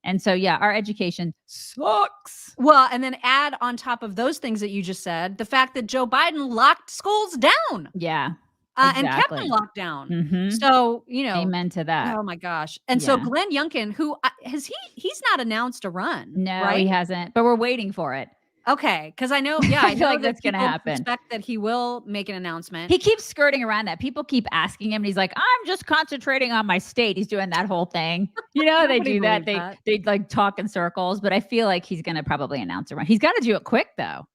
And so, yeah, our education sucks. Well, and then add on top of those things that you just said, the fact that Joe Biden locked schools down. Yeah. And kept Exactly. them locked down. Mhm. So, Amen to that. oh my gosh. And so Yeah. Glenn Youngkin, who he's not announced a run. No, right? he hasn't, but we're waiting for it. Okay. Cause I know, I I feel know like that that's gonna people happen. Expect that he will make an announcement. He keeps skirting around that. People keep asking him, and he's like, "I'm just concentrating on my state." He's doing that whole thing. They Nobody do that. believes that. They like talk in circles, but I feel like he's going to probably announce a run. He's got to do it quick, though.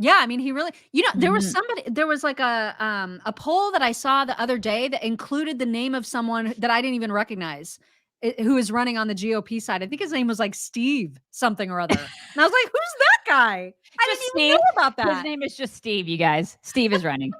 Yeah, I mean, he really, there was Mhm. there was like a poll that I saw the other day that included the name of someone that I didn't even recognize who is running on the GOP side. I think his name was like Steve something or other. And I was like, who's that guy? I didn't even know about that. His name is just Steve, you guys. Steve is running.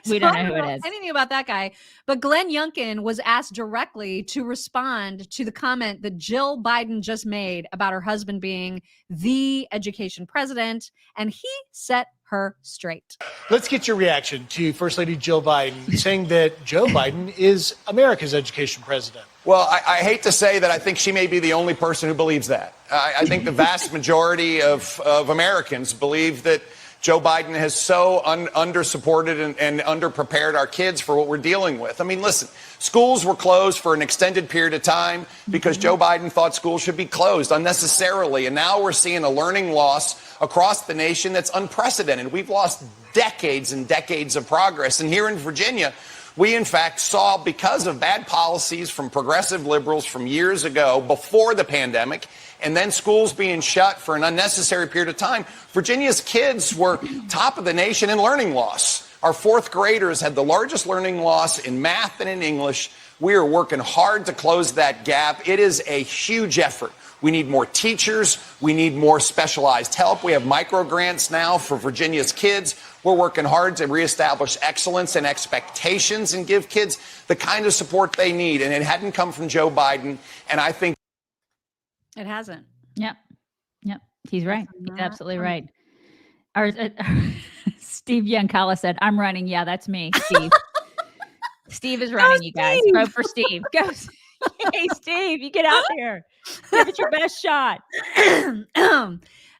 We So don't I know who it is. anything about that guy. But Glenn Youngkin was asked directly to respond to the comment that Jill Biden just made about her husband being the education president, and he set her straight. Let's get your reaction to First Lady Jill Biden saying that Joe Biden is America's education president. Well, I hate to say that I think she may be the only person who believes that. I think the vast majority of Americans believe that Joe Biden has so under-supported and under-prepared our kids for what we're dealing with. I mean, listen, schools were closed for an extended period of time because Joe Biden thought schools should be closed unnecessarily. And now we're seeing a learning loss across the nation that's unprecedented. We've lost decades and decades of progress. And here in Virginia, we, in fact, saw, because of bad policies from progressive liberals from years ago, before the pandemic, and then schools being shut for an unnecessary period of time, Virginia's kids were top of the nation in learning loss. Our fourth graders had the largest learning loss in math and in English. We are working hard to close that gap. It is a huge effort. We need more teachers. We need more specialized help. We have micro grants now for Virginia's kids. We're working hard to reestablish excellence and expectations and give kids the kind of support they need. And it hadn't come from Joe Biden. And I think it hasn't. Yep. He's right. He's absolutely right. Steve Yankala said, "I'm running." Yeah, that's me, Steve. Steve is running, you guys. Steve. Vote for Steve. Go. Hey, Steve, you get out there. Give it your best shot.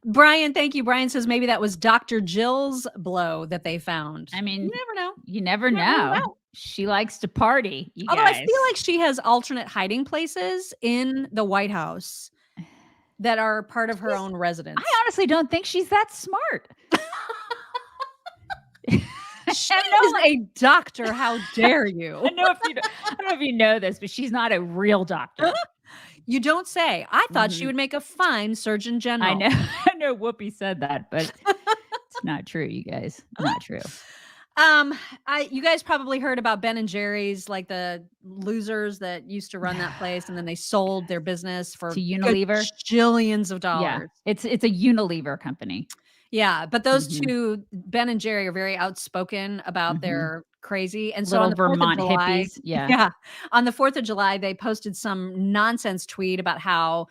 Brian, thank you. Brian says maybe that was Dr. Jill's blow that they found. I mean, you never know. You never know. She likes to party, you Although guys. I feel like she has alternate hiding places in the White House that are part of her own residence. I honestly don't think she's that smart. She is a doctor. How dare you? I don't know if you know this, but she's not a real doctor. You don't say. I thought she would make a fine Surgeon General. I know. I know Whoopi said that, but it's not true, you guys. Not true. You guys probably heard about Ben and Jerry's, like losers that used to run that place, and then they sold their business for to Unilever, billions of dollars. Yeah, it's a Unilever company. Yeah, but those two, Ben and Jerry, are very outspoken about their crazy. And so on the Vermont 4th of July, hippies. Yeah. On the 4th of July, they posted some nonsense tweet about how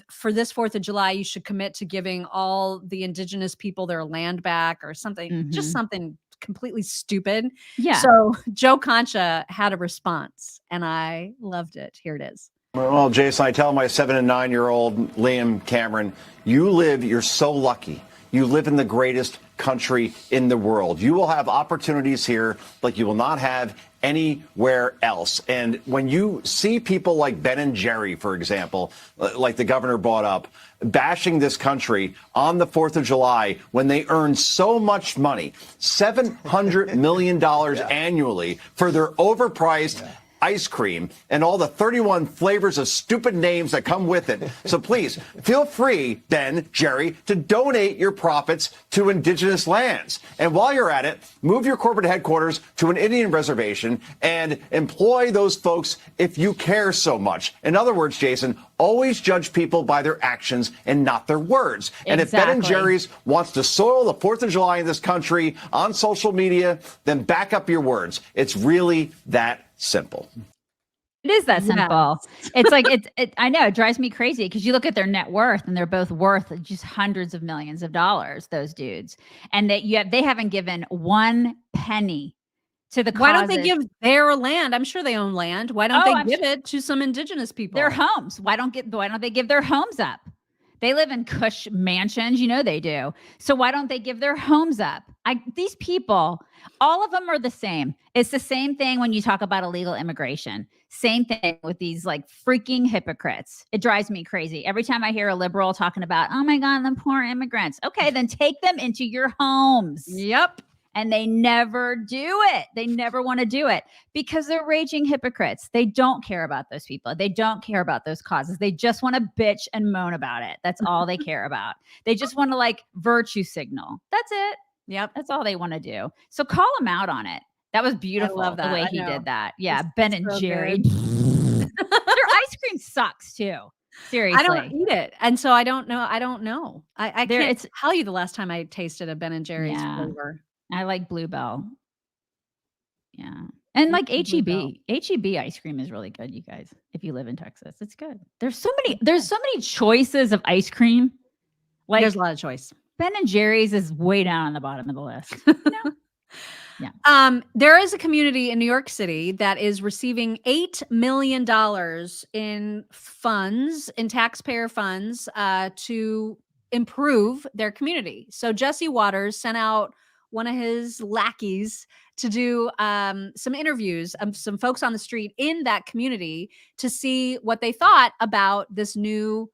for this 4th of July, you should commit to giving all the indigenous people their land back or something, just something completely stupid. Yeah. So Joe Concha had a response and I loved it. Here it is. Well, Jason, I tell my 7 and 9-year-old Liam Cameron, you're so lucky. You live in the greatest country in the world. You will have opportunities here like you will not have anywhere else. And when you see people like Ben and Jerry, for example, like the governor brought up, bashing this country on the 4th of July when they earn so much money, $700 million annually for their overpriced ice cream and all the 31 flavors of stupid names that come with it. So please feel free, Ben, Jerry, to donate your profits to indigenous lands. And while you're at it, move your corporate headquarters to an Indian reservation and employ those folks if you care so much. In other words, Jason, always judge people by their actions and not their words. And if Ben and Jerry's wants to soil the 4th of July in this country on social media, then back up your words. It's really that simple. It is that simple. It's like, I know it drives me crazy because you look at their net worth and they're both worth just hundreds of millions of dollars, those dudes. And that they haven't given one penny to the causes. Why don't they give their land? I'm sure they own land. Why don't they give it to some indigenous people? Their homes. Why don't they give their homes up? They live in cush mansions, they do. So why don't they give their homes up? These people, all of them are the same. It's the same thing when you talk about illegal immigration. Same thing with these like freaking hypocrites. It drives me crazy. Every time I hear a liberal talking about, oh my God, the poor immigrants. Okay, then take them into your homes. Yep. And they never do it. They never want to do it because they're raging hypocrites. They don't care about those people. They don't care about those causes. They just want to bitch and moan about it. That's all they care about. They just want to like virtue signal. That's it. Yep. That's all they want to do. So call them out on it. That was beautiful. I love that. The way he did that. Yeah. Ben and so Jerry. Their ice cream sucks too. Seriously. I don't eat it. And so I don't know. I can't tell you the last time I tasted a Ben and Jerry's flavor. I like Bluebell. Yeah. And like HEB. HEB ice cream is really good, you guys. If you live in Texas, it's good. There's so many choices of ice cream. Like there's a lot of choice. Ben and Jerry's is way down on the bottom of the list. Yeah. There is a community in New York City that is receiving $8 million in funds, in taxpayer funds, to improve their community. So Jesse Waters sent out one of his lackeys to do some interviews of some folks on the street in that community to see what they thought about this new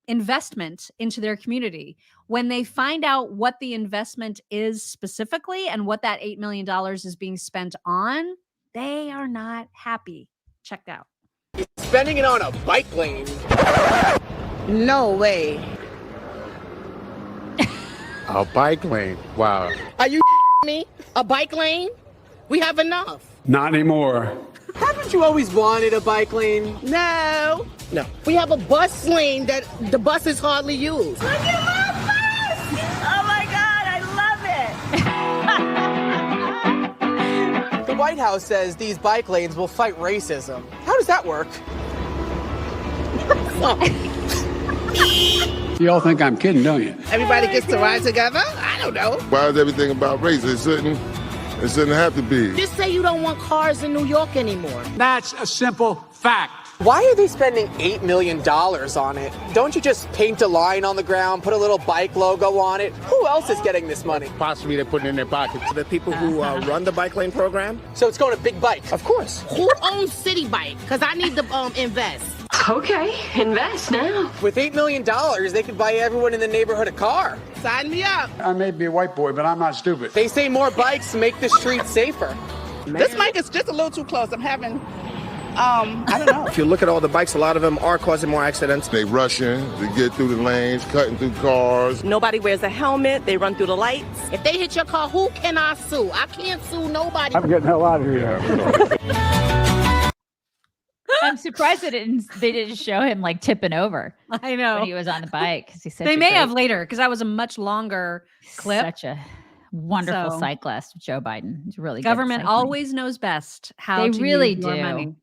investment into their community. When they find out what the investment is specifically and what that $8 million is being spent on, they are not happy. Check out. Spending it on a bike lane. No way. A bike lane. Wow. Are you me? A bike lane? We have enough. Not anymore. Haven't you always wanted a bike lane? No. No. We have a bus lane that the buses hardly use. Look at my bus! Oh my God, I love it. The White House says these bike lanes will fight racism. How does that work? You all think I'm kidding, don't you? Everybody gets to ride together? I don't know. Why is everything about race? It shouldn't have to be. Just say you don't want cars in New York anymore. That's a simple fact. Why are they spending $8 million on it? Don't you just paint a line on the ground, put a little bike logo on it? Who else is getting this money? Possibly they're putting it in their pockets. The people who run the bike lane program? So it's going to Big Bike? Of course. Who owns City Bike? Because I need to invest. Okay, invest now. With $8 million, they could buy everyone in the neighborhood a car. Sign me up. I may be a white boy, but I'm not stupid. They say more bikes make the streets safer. This mic is just a little too close. I'm having, I don't know. If you look at all the bikes, a lot of them are causing more accidents. They rushing to get through the lanes, cutting through cars. Nobody wears a helmet. They run through the lights. If they hit your car, who can I sue? I can't sue nobody. I'm getting the hell out of here. I'm surprised that they didn't show him like tipping over. I know. When he was on the bike. He's they may have later because that was a much longer clip. Such a wonderful cyclist, Joe Biden. He's really government good always knows best how they to really use your money.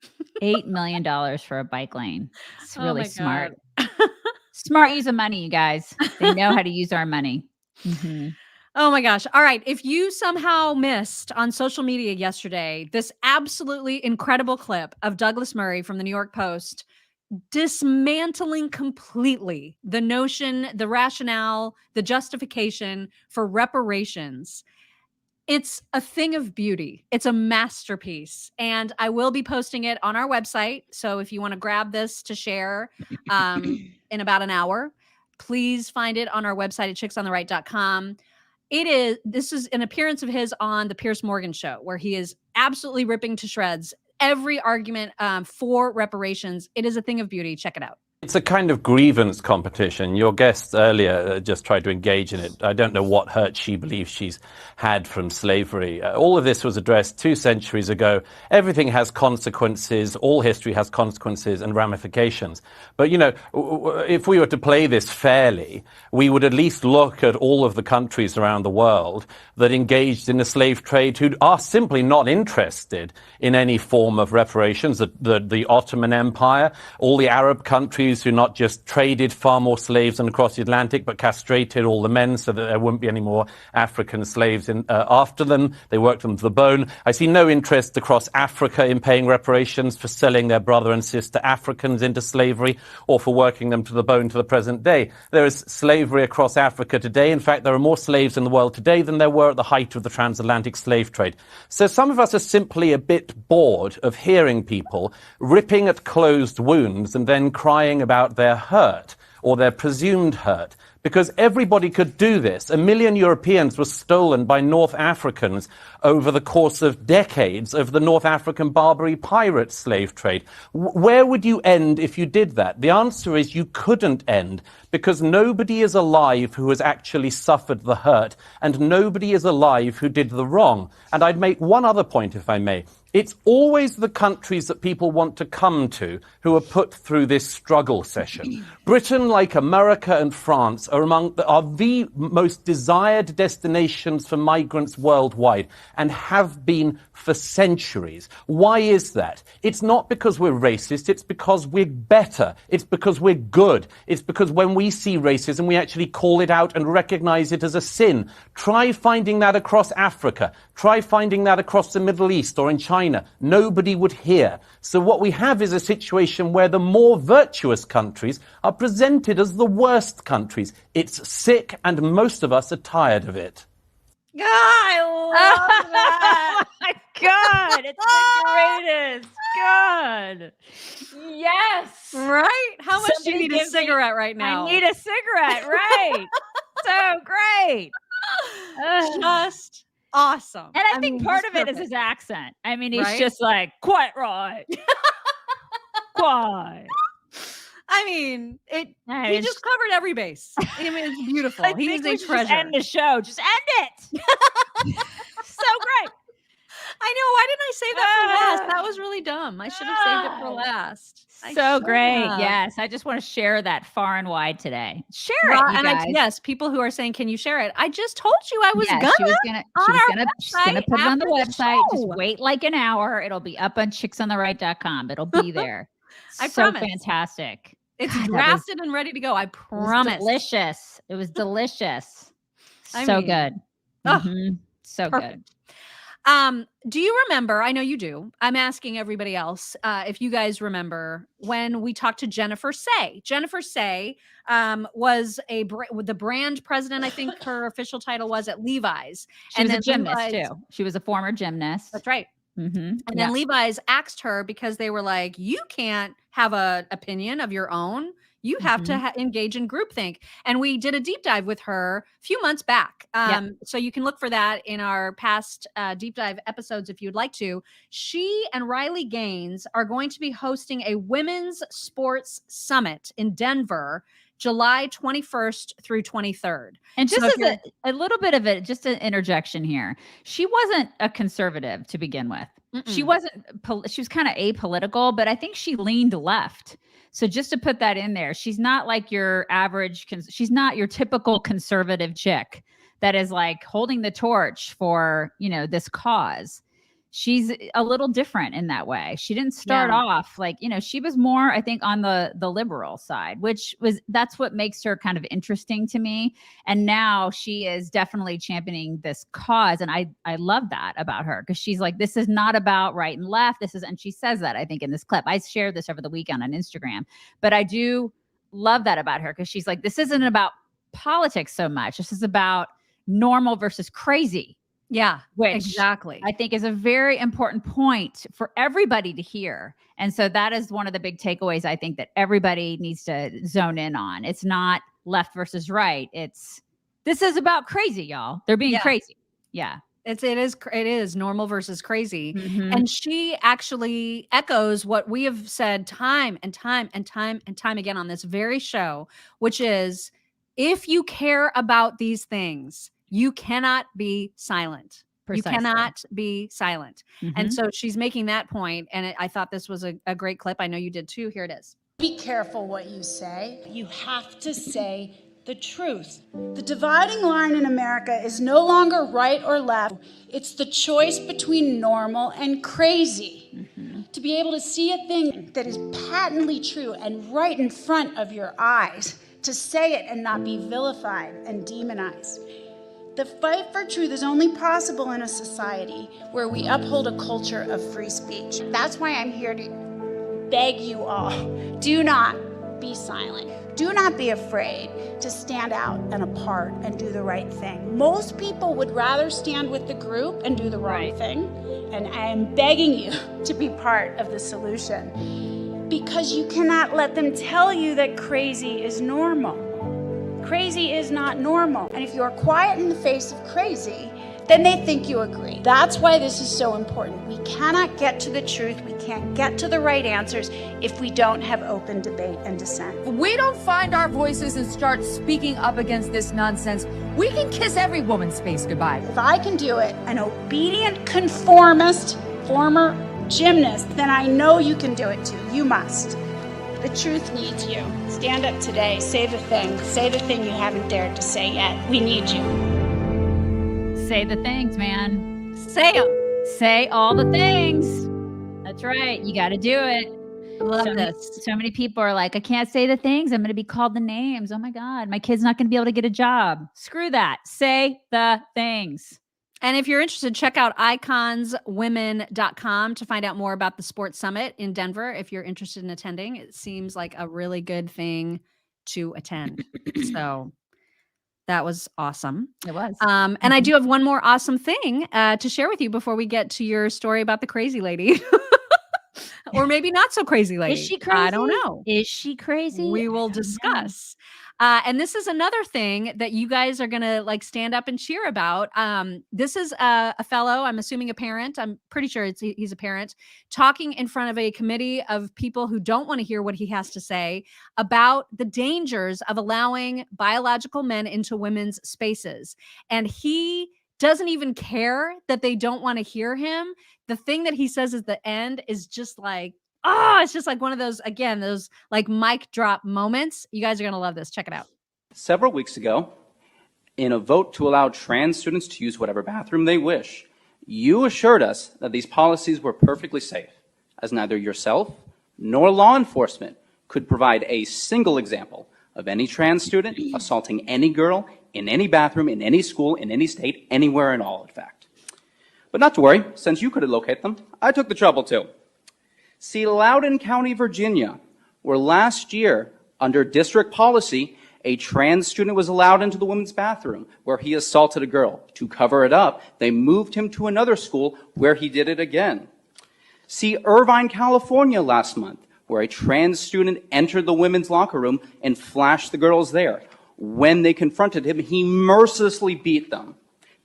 $8 million for a bike lane. It's really smart. Smart use of money, you guys. They know how to use our money. Mm-hmm. Oh my gosh. All right. If you somehow missed on social media yesterday, this absolutely incredible clip of Douglas Murray from the New York Post dismantling completely the notion, the rationale, the justification for reparations. It's a thing of beauty. It's a masterpiece. And I will be posting it on our website. So if you want to grab this to share in about an hour, please find it on our website at chicksontheright.com. This is an appearance of his on the Piers Morgan show, where he is absolutely ripping to shreds every argument for reparations. It is a thing of beauty. Check it out. It's a kind of grievance competition. Your guest earlier just tried to engage in it. I don't know what hurt she believes she's had from slavery. All of this was addressed 2 centuries ago. Everything has consequences. All history has consequences and ramifications. But, you know, if we were to play this fairly, we would at least look at all of the countries around the world that engaged in the slave trade who are simply not interested in any form of reparations. The Ottoman Empire, all the Arab countries who not just traded far more slaves than across the Atlantic, but castrated all the men so that there wouldn't be any more African slaves after them. They worked them to the bone. I see no interest across Africa in paying reparations for selling their brother and sister Africans into slavery or for working them to the bone to the present day. There is slavery across Africa today. In fact, there are more slaves in the world today than there were at the height of the transatlantic slave trade. So some of us are simply a bit bored of hearing people ripping at closed wounds and then crying about their hurt or their presumed hurt, because everybody could do this. 1 million Europeans were stolen by North Africans over the course of decades of the North African Barbary pirate slave trade. Where would you end if you did that? The answer is you couldn't end, because nobody is alive who has actually suffered the hurt, and nobody is alive who did the wrong. And I'd make one other point, if I may. It's always the countries that people want to come to who are put through this struggle session. Britain, like America and France, are the most desired destinations for migrants worldwide and have been for centuries. Why is that? It's not because we're racist, it's because we're better. It's because we're good. It's because when we see racism, we actually call it out and recognize it as a sin. Try finding that across Africa. Try finding that across the Middle East or in China. Nobody would hear. So what we have is a situation where the more virtuous countries are presented as the worst countries. It's sick, and most of us are tired of it. I love that. Oh my God. It's the greatest. God. Yes. Right? How much do you need a cigarette right now? I need a cigarette, right? So great. Just awesome. And I think part of it is his accent. I mean, he's just like, quite right. Quite. I mean, he just covered every base. I mean, it's beautiful. He's a treasure. Just end the show. Just end it. So great. I know. Why didn't I save that for last? That was really dumb. I should have saved it for last. So great. Yes. I just want to share that far and wide today. Share it, you guys. Yes, people who are saying, can you share it? I just told you I was she's gonna put it on the website. Just wait like an hour. It'll be up on chicksontheright.com. It'll be there. I so promise. Fantastic. It's drafted and ready to go. I promise. Delicious. It was delicious. So good. So good. Do you remember? I know you do. I'm asking everybody else if you guys remember when we talked to Jennifer Say. Jennifer Say was the brand president. I think her official title was at Levi's. She was a gymnast too. She was a former gymnast. That's right. Mm-hmm. And then Levi's axed her because they were like, you can't have an opinion of your own. You have to engage in groupthink. And we did a deep dive with her a few months back. So you can look for that in our past deep dive episodes if you'd like to. She and Riley Gaines are going to be hosting a women's sports summit in Denver, July 21st through 23rd. And just as a little bit of it, just an interjection here. She wasn't a conservative to begin with. She wasn't, she was kind of apolitical, but I think she leaned left. So just to put that in there, she's not like your average, she's not your typical conservative chick that is like holding the torch for, this cause. she's a little different in that way. She didn't start off like, she was more, I think, on the liberal side, that's what makes her kind of interesting to me. And now she is definitely championing this cause. And I love that about her, because she's like, this is not about right and left. And she says that, I think, in this clip. I shared this over the weekend on Instagram, but I do love that about her, because she's like, this isn't about politics so much. This is about normal versus crazy. Yeah, which exactly. I think is a very important point for everybody to hear. And so that is one of the big takeaways I think that everybody needs to zone in on. It's not left versus right. This is about crazy, y'all. They're being crazy. Yeah. It is normal versus crazy. And she actually echoes what we have said time and time and time and time again on this very show, which is, if you care about these things, you cannot be silent. Precisely. You cannot be silent. And so she's making that point. And I thought this was a great clip. I know you did too. Here it is. Be careful what you say. You have to say the truth. The dividing line in America is no longer right or left. It's the choice between normal and crazy. To be able to see a thing that is patently true and right in front of your eyes, to say it and not be vilified and demonized. The fight for truth is only possible in a society where we uphold a culture of free speech. That's why I'm here to beg you all, do not be silent. Do not be afraid to stand out and apart and do the right thing. Most people would rather stand with the group and do the wrong thing. And I am begging you to be part of the solution, because you cannot let them tell you that crazy is normal. Crazy is not normal. And if you are quiet in the face of crazy, then they think you agree. That's why this is so important. We cannot get to the truth. We can't get to the right answers if we don't have open debate and dissent. If we don't find our voices and start speaking up against this nonsense, we can kiss every woman's face goodbye. If I can do it, an obedient conformist, former gymnast, then I know you can do it too. You must. The truth needs you. Stand up today. Say the thing. Say the thing you haven't dared to say yet. We need you. Say the things, man. Say them. Say all the things. That's right. You got to do it. I love this. So many people are like, I can't say the things. I'm going to be called the names. Oh my God. My kid's not going to be able to get a job. Screw that. Say the things. And if you're interested, check out iconswomen.com to find out more about the Sports Summit in Denver. If you're interested in attending, it seems like a really good thing to attend. So that was awesome. It was. And I do have one more awesome thing to share with you before we get to your story about the crazy lady. Or maybe not so crazy lady. Is she crazy? I don't know. Is she crazy? We will discuss. And this is another thing that you guys are going to like stand up and cheer about. This is a fellow, I'm assuming a parent. I'm pretty sure he's a parent, talking in front of a committee of people who don't want to hear what he has to say about the dangers of allowing biological men into women's spaces. And he doesn't even care that they don't want to hear him. The thing that he says at the end is just like, it's just like one of those, again, those like mic drop moments. You guys are going to love this. Check it out. Several weeks ago, in a vote to allow trans students to use whatever bathroom they wish, you assured us that these policies were perfectly safe, as neither yourself nor law enforcement could provide a single example of any trans student assaulting any girl in any bathroom, in any school, in any state, anywhere at all, in fact. But not to worry, since you couldn't locate them, I took the trouble too. See, Loudoun County, Virginia, where last year, under district policy, a trans student was allowed into the women's bathroom where he assaulted a girl. To cover it up, they moved him to another school where he did it again. See, Irvine, California, last month, where a trans student entered the women's locker room and flashed the girls there. When they confronted him, he mercilessly beat them.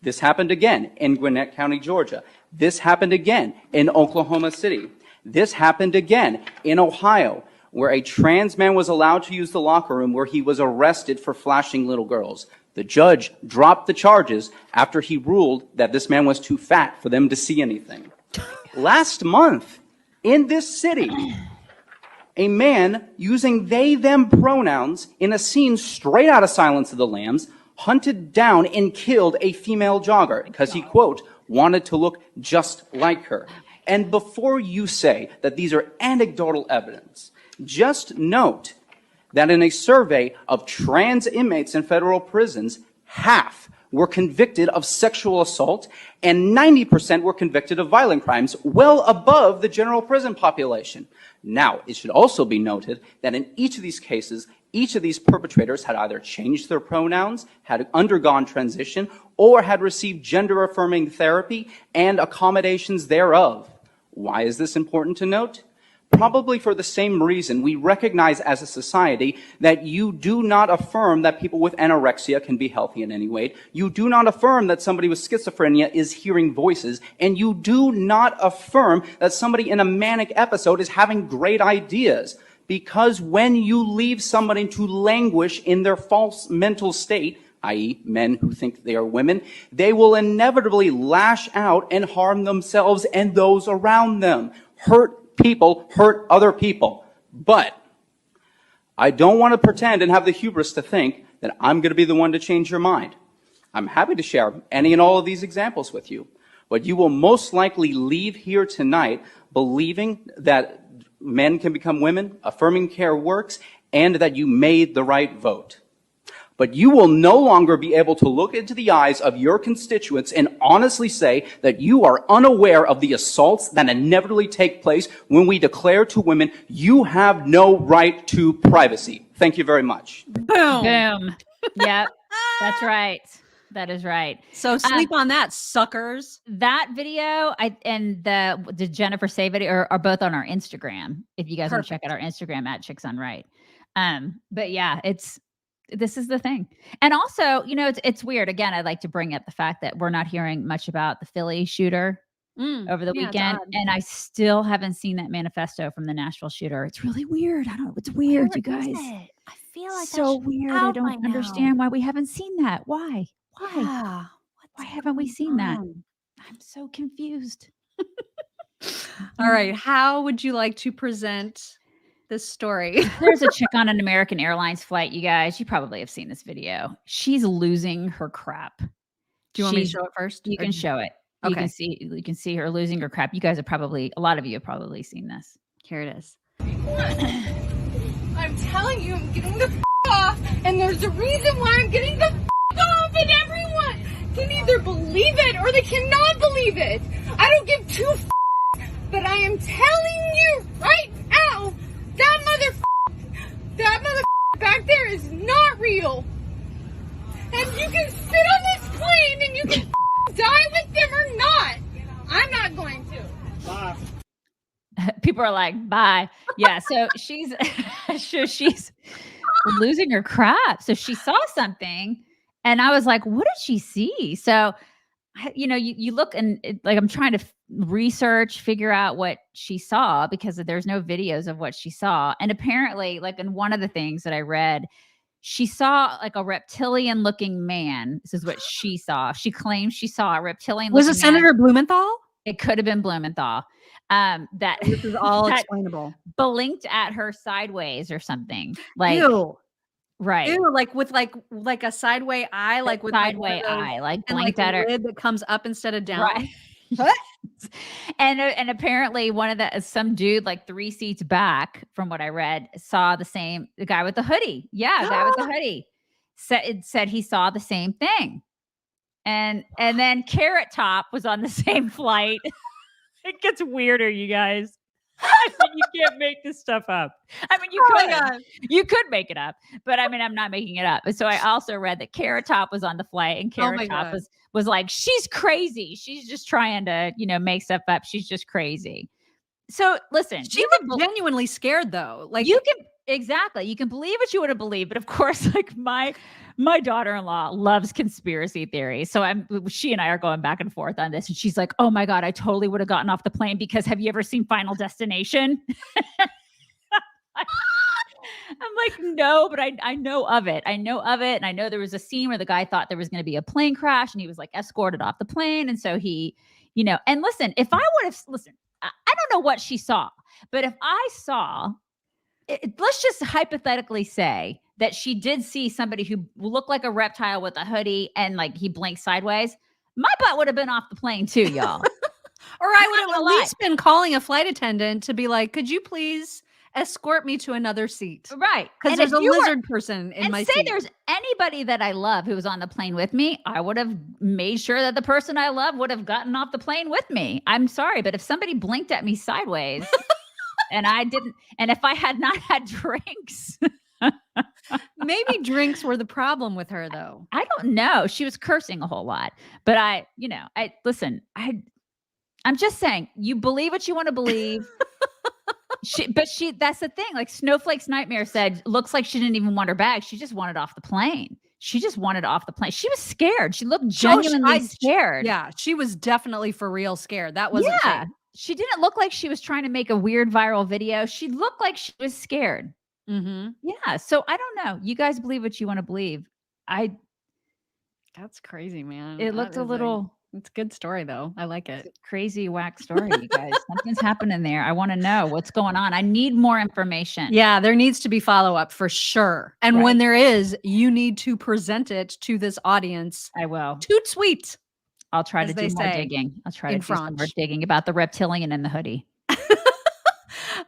This happened again in Gwinnett County, Georgia. This happened again in Oklahoma City. This happened again in Ohio, where a trans man was allowed to use the locker room where he was arrested for flashing little girls. The judge dropped the charges after he ruled that this man was too fat for them to see anything. Last month, in this city, a man using they, them pronouns in a scene straight out of Silence of the Lambs hunted down and killed a female jogger because he, quote, wanted to look just like her. And before you say that these are anecdotal evidence, just note that in a survey of trans inmates in federal prisons, half were convicted of sexual assault and 90% were convicted of violent crimes, well above the general prison population. Now, it should also be noted that in each of these cases, each of these perpetrators had either changed their pronouns, had undergone transition, or had received gender-affirming therapy and accommodations thereof. Why is this important to note? Probably for the same reason we recognize as a society that you do not affirm that people with anorexia can be healthy in any way. You do not affirm that somebody with schizophrenia is hearing voices. And you do not affirm that somebody in a manic episode is having great ideas. Because when you leave somebody to languish in their false mental state, i.e. men who think they are women, they will inevitably lash out and harm themselves and those around them. Hurt people hurt other people. But I don't want to pretend and have the hubris to think that I'm going to be the one to change your mind. I'm happy to share any and all of these examples with you. But you will most likely leave here tonight believing that men can become women, affirming care works, and that you made the right vote. But you will no longer be able to look into the eyes of your constituents and honestly say that you are unaware of the assaults that inevitably take place when we declare to women, you have no right to privacy. Thank you very much. Boom. Boom. Yep. That's right. That is right. So sleep on that, suckers. That video and the Jennifer Say video are both on our Instagram. If you guys want to check out our Instagram at Chicks on Right. But yeah, this is the thing. And also, you know, it's weird. Again, I'd like to bring up the fact that we're not hearing much about the Philly shooter over the weekend. And I still haven't seen that manifesto from the Nashville shooter. It's really weird. I don't know. It's weird, you guys. I feel like So weird. I don't understand why we haven't seen that. Why? Yeah. Why haven't we seen that? I'm so confused. All right. How would you like to present this story? There's a chick on an American Airlines flight, you guys. You probably have seen this video. She's losing her crap. Do you want me to show it first? You can show it. Okay. You can see her losing her crap. You guys have a lot of you have probably seen this. Here it is. I'm telling you, I'm getting the off, and there's a reason why I'm getting the off, and everyone can either believe it or they cannot believe it. I don't give two but I am telling you right now, that back there is not real. And you can sit on this plane and you can die with them or not. I'm not going to. Bye. People are like, bye. Yeah. So she's losing her crap. So she saw something and I was like, what did she see? So, you know, you look and I'm trying to research, figure out what she saw because there's no videos of what she saw. And apparently, like in one of the things that I read, she saw like a reptilian looking man. This is what she saw. She claims she saw a reptilian Was looking it Senator man. Blumenthal? It could have been Blumenthal. That this is all that explainable. Blinked at her sideways or something. Like Ew. Right. Ew, like with like a sideway eye, like with sideway eye, like and blinked like at her. lid that comes up instead of down. Right. And apparently some dude like 3 seats back from what I read saw the guy with the hoodie. Yeah, guy with the hoodie said he saw the same thing. And then Carrot Top was on the same flight. It gets weirder, you guys. I mean, you can't make this stuff up. I mean, you could make it up, but I mean, I'm not making it up. So I also read that Carrot Top was on the flight, and Carrot Top was like, she's crazy. She's just trying to, make stuff up. She's just crazy. So listen, she looked genuinely scared though. Like you can believe what you want to believe, but of course, like my daughter-in-law loves conspiracy theories. So she and I are going back and forth on this. And she's like, oh my God, I totally would have gotten off the plane because have you ever seen Final Destination? I'm like, no, but I know of it. I know of it. And I know there was a scene where the guy thought there was going to be a plane crash and he was like escorted off the plane. And so he, and listen, if I would have, I don't know what she saw, but if I saw, let's just hypothetically say that she did see somebody who looked like a reptile with a hoodie and like he blinked sideways. my butt would have been off the plane too, y'all. Or I would have at least been calling a flight attendant to be like, could you please escort me to another seat? Right. Because there's a lizard person in my seat. And say there's anybody that I love who was on the plane with me, I would have made sure that the person I love would have gotten off the plane with me. I'm sorry, but if somebody blinked at me sideways and I didn't, and if I had not had drinks. Maybe drinks were the problem with her, though. I don't know. She was cursing a whole lot. But I'm just saying, you believe what you want to believe. That's the thing. Like Snowflake's Nightmare said, looks like she didn't even want her bag. She just wanted off the plane. She just wanted off the plane. She was scared. She looked genuinely scared. Yeah, she was definitely for real scared. That wasn't fake. She didn't look like she was trying to make a weird viral video. She looked like she was scared. Mm-hmm. Yeah. So I don't know. You guys believe what you want to believe. That's crazy, man. It looked a little. It's a good story, though. I like it. It's a crazy whack story, you guys. Something's happening there. I want to know what's going on. I need more information. Yeah, there needs to be follow-up for sure. And when there is, you need to present it to this audience. I will. Toot sweet. I'll try to do more digging. I'll try to do some more digging about the reptilian in the hoodie.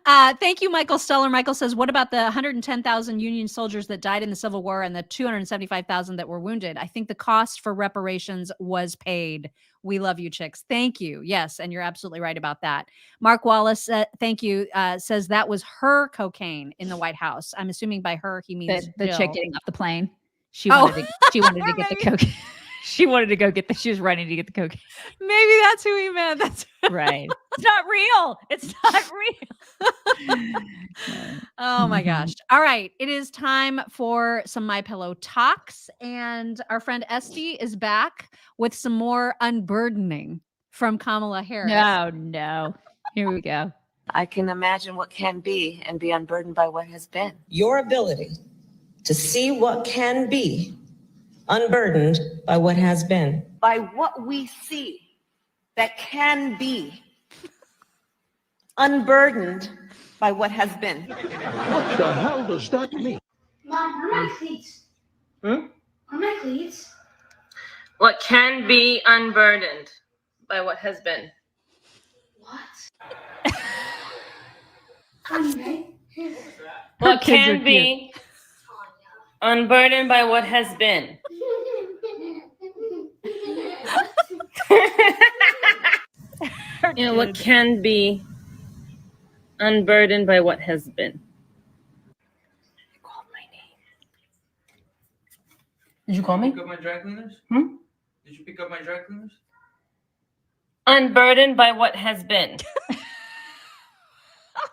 Thank you, Michael Steller. Michael says, what about the 110,000 Union soldiers that died in the Civil War and the 275,000 that were wounded? I think the cost for reparations was paid. We love you, chicks. Thank you. Yes, and you're absolutely right about that. Mark Wallace, thank you, says that was her cocaine in the White House. I'm assuming by her, he means the Jill. chick getting off the plane. She wanted to get the cocaine. She wanted to go get she was running to get the cocaine. Maybe that's who he meant. That's right. It's not real. It's not real. Oh my gosh. All right. It is time for some MyPillow talks. And our friend Esty is back with some more unburdening from Kamala Harris. No. Here we go. I can imagine what can be and be unburdened by what has been. Your ability to see what can be unburdened by what has been. By what we see that can be unburdened by what has been. What the hell does that mean? Mom, where are my cleats? Where are my cleats? What can be unburdened by what has been. What? What can be unburdened by what has been. What can be unburdened by what has been. You called my name. Did you call me? Pick up my dry cleaners? Did you pick up my dry cleaners? Unburdened by what has been. What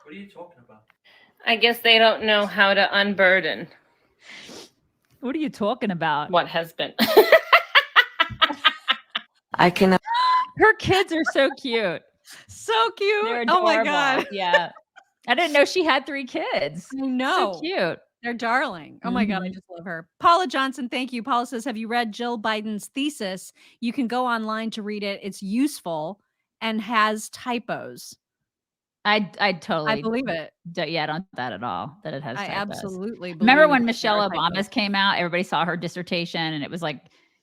are you talking about? I guess they don't know how to unburden. What are you talking about? What has been. I can. Her kids are so cute. So cute. They're Oh my adorable. God. Yeah. I didn't know she had 3 kids. I know. So cute. They're darling. Oh my God, I just love her. Paula Johnson, thank you. Paula says, have you read Jill Biden's thesis? You can go online to read it. It's useful and has typos. I totally. I believe it. Yeah, I don't that at all. That it has. I typos. absolutely believe. Remember when there Michelle are Obama's typos. came out? Everybody saw her dissertation, and it was like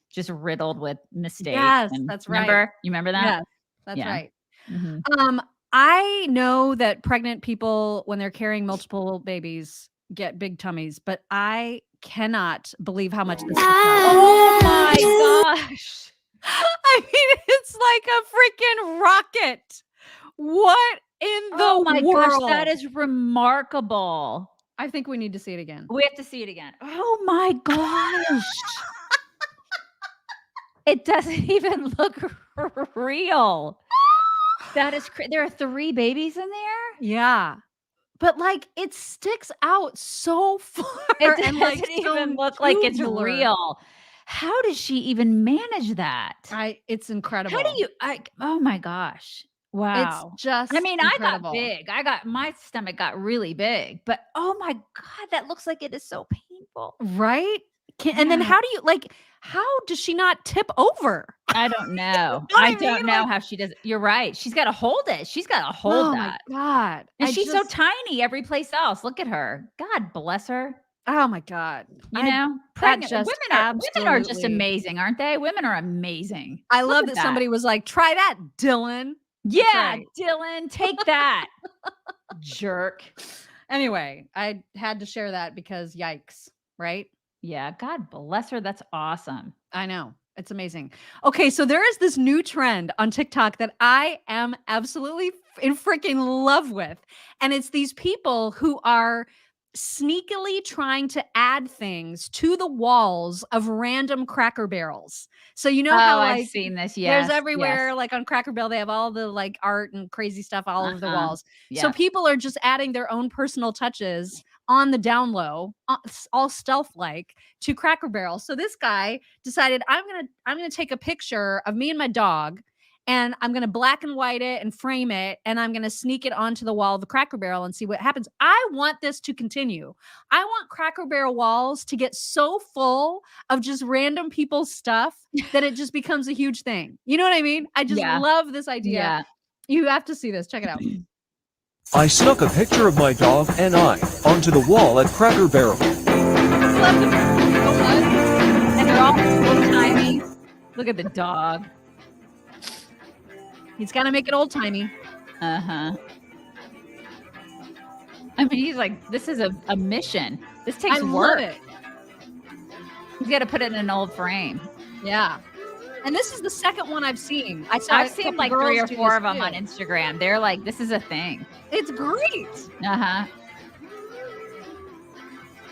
just riddled with mistakes. Yes, and that's right. Remember? You remember that? Yes, that's Yeah. right. Mhm. I know that pregnant people, when they're carrying multiple babies, get big tummies, but I cannot believe how much this is. Oh my gosh. I mean, it's like a freaking rocket. What in the Oh my world? gosh, that is remarkable. I think we need to see it again. We have to see it again. Oh my gosh. It doesn't even look real. That is there are 3 babies in there? Yeah. But like it sticks out so far. It doesn't and like even so look like it's tubular. real. How does she even manage that? It's incredible. How do you oh my gosh. Wow. It's just I mean, incredible. I got big. My stomach got really big, but oh my God, that looks like it is so painful. Right? And then how do you how does she not tip over? I don't know. what I I don't mean? know how she does it. You're right. She's got to hold it. She's got to hold Oh that. my God. And I she's just- so tiny every place else. Look at her. God bless her. Oh my God. You know, pregnant women are just amazing, aren't they? Women are amazing. I Look love at that somebody was like, try that, Dylan. Yeah, right. Dylan, take that. Jerk. Anyway, I had to share that because yikes, right? Yeah, God bless her. That's awesome. I know. It's amazing. Okay, so there is this new trend on TikTok that I am absolutely in freaking love with. And it's these people who are sneakily trying to add things to the walls of random Cracker Barrels. So you know how I've like seen this. there's Yes, everywhere yes. like on Cracker Barrel, they have all the like art and crazy stuff all over the walls. So Yeah. people are just adding their own personal touches on the down low, all stealth like to Cracker Barrel. So this guy decided I'm gonna take a picture of me and my dog, and I'm gonna black and white it and frame it, and I'm gonna sneak it onto the wall of the Cracker Barrel and see what happens. I want this to continue. I want Cracker Barrel walls to get so full of just random people's stuff that it just becomes a huge thing. You know what I mean? I just love this idea. Yeah. You have to see this. Check it out. I snuck a picture of my dog and I onto the wall at Cracker Barrel. And they're all old-timey. Look at the dog. He's got to make it old-timey. Uh-huh. I mean, he's like, this is a mission. This takes work. Love it. He's got to put it in an old frame. Yeah. And this is the second one I've seen. I've seen like 3 or 4 of them on Instagram. They're like, this is a thing. It's great. Uh-huh.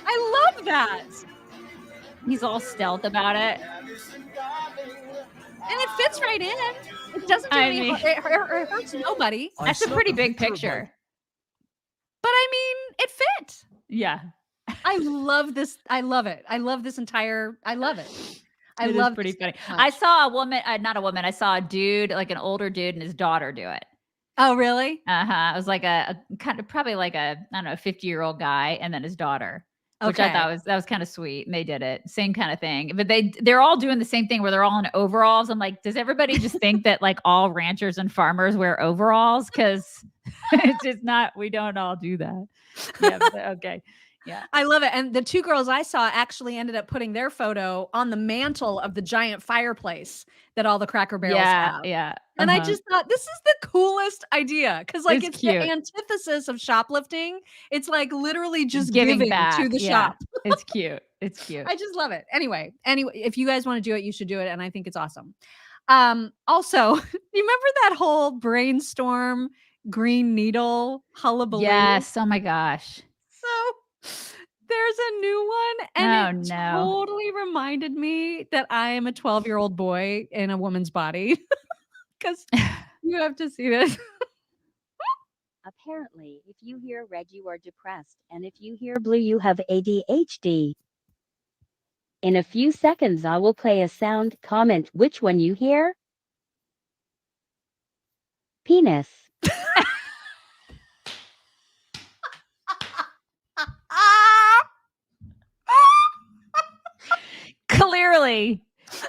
I love that. He's all stealth about it. And it fits right in. It doesn't do any it hurts nobody. That's a pretty big picture. But I mean, it fit. Yeah. I love this. I love it. I love this entire, I love it. It is pretty funny. I saw a woman, not a woman. I saw a dude, like an older dude, and his daughter do it. Oh, really? It was like a kind of probably like a, I don't know, 50-year-old guy, and then his daughter, which I thought was kind of sweet. And they did it, same kind of thing. But they're all doing the same thing where they're all in overalls. I'm like, does everybody just think that like all ranchers and farmers wear overalls? Because it's just not. We don't all do that. Yeah. Okay. Yeah. I love it. And the 2 girls I saw actually ended up putting their photo on the mantle of the giant fireplace that all the Cracker Barrels have. Yeah. And I just thought this is the coolest idea. Cause like it's the antithesis of shoplifting. It's like literally just giving back to the shop. It's cute. It's cute. I just love it. Anyway, if you guys want to do it, you should do it. And I think it's awesome. Also, you remember that whole brainstorm green needle hullabaloo? Yes. Oh my gosh. So there's a new one, and it totally reminded me that I am a 12-year-old boy in a woman's body. Because you have to see this. Apparently, if you hear red, you are depressed, and if you hear blue, you have ADHD. In a few seconds, I will play a sound. Comment which one you hear. Penis. Clearly,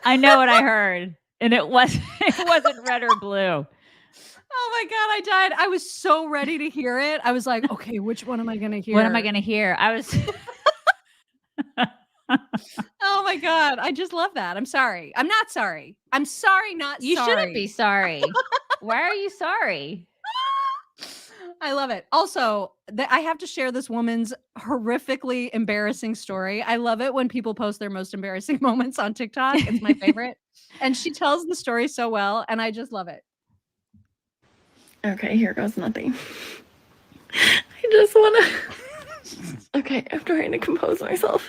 I know what I heard, and it wasn't red or blue. Oh my God, I died. I was so ready to hear it. I was like, okay, which one am I going to hear? What am I going to hear? I was. Oh my God, I just love that. I'm sorry. I'm not sorry. I'm sorry, not You sorry. shouldn't be sorry. Why are you sorry? I love it. Also, I have to share this woman's horrifically embarrassing story. I love it when people post their most embarrassing moments on TikTok. It's my favorite. And she tells the story so well, and I just love it. Okay, here goes nothing. I just want to... Okay, I'm trying to compose myself.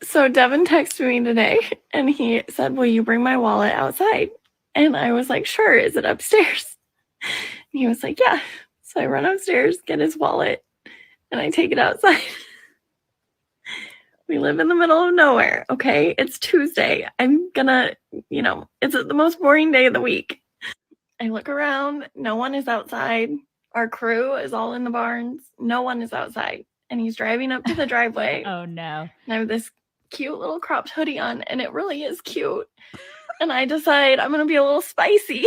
So Devin texted me today, and he said, will you bring my wallet outside? And I was like, sure. Is it upstairs? And he was like, yeah. So I run upstairs, get his wallet, and I take it outside. We live in the middle of nowhere, okay? It's Tuesday. I'm gonna, it's the most boring day of the week. I look around. No one is outside. Our crew is all in the barns. No one is outside. And he's driving up to the driveway. Oh, no. And I have this cute little cropped hoodie on, and it really is cute. And I decide I'm going to be a little spicy.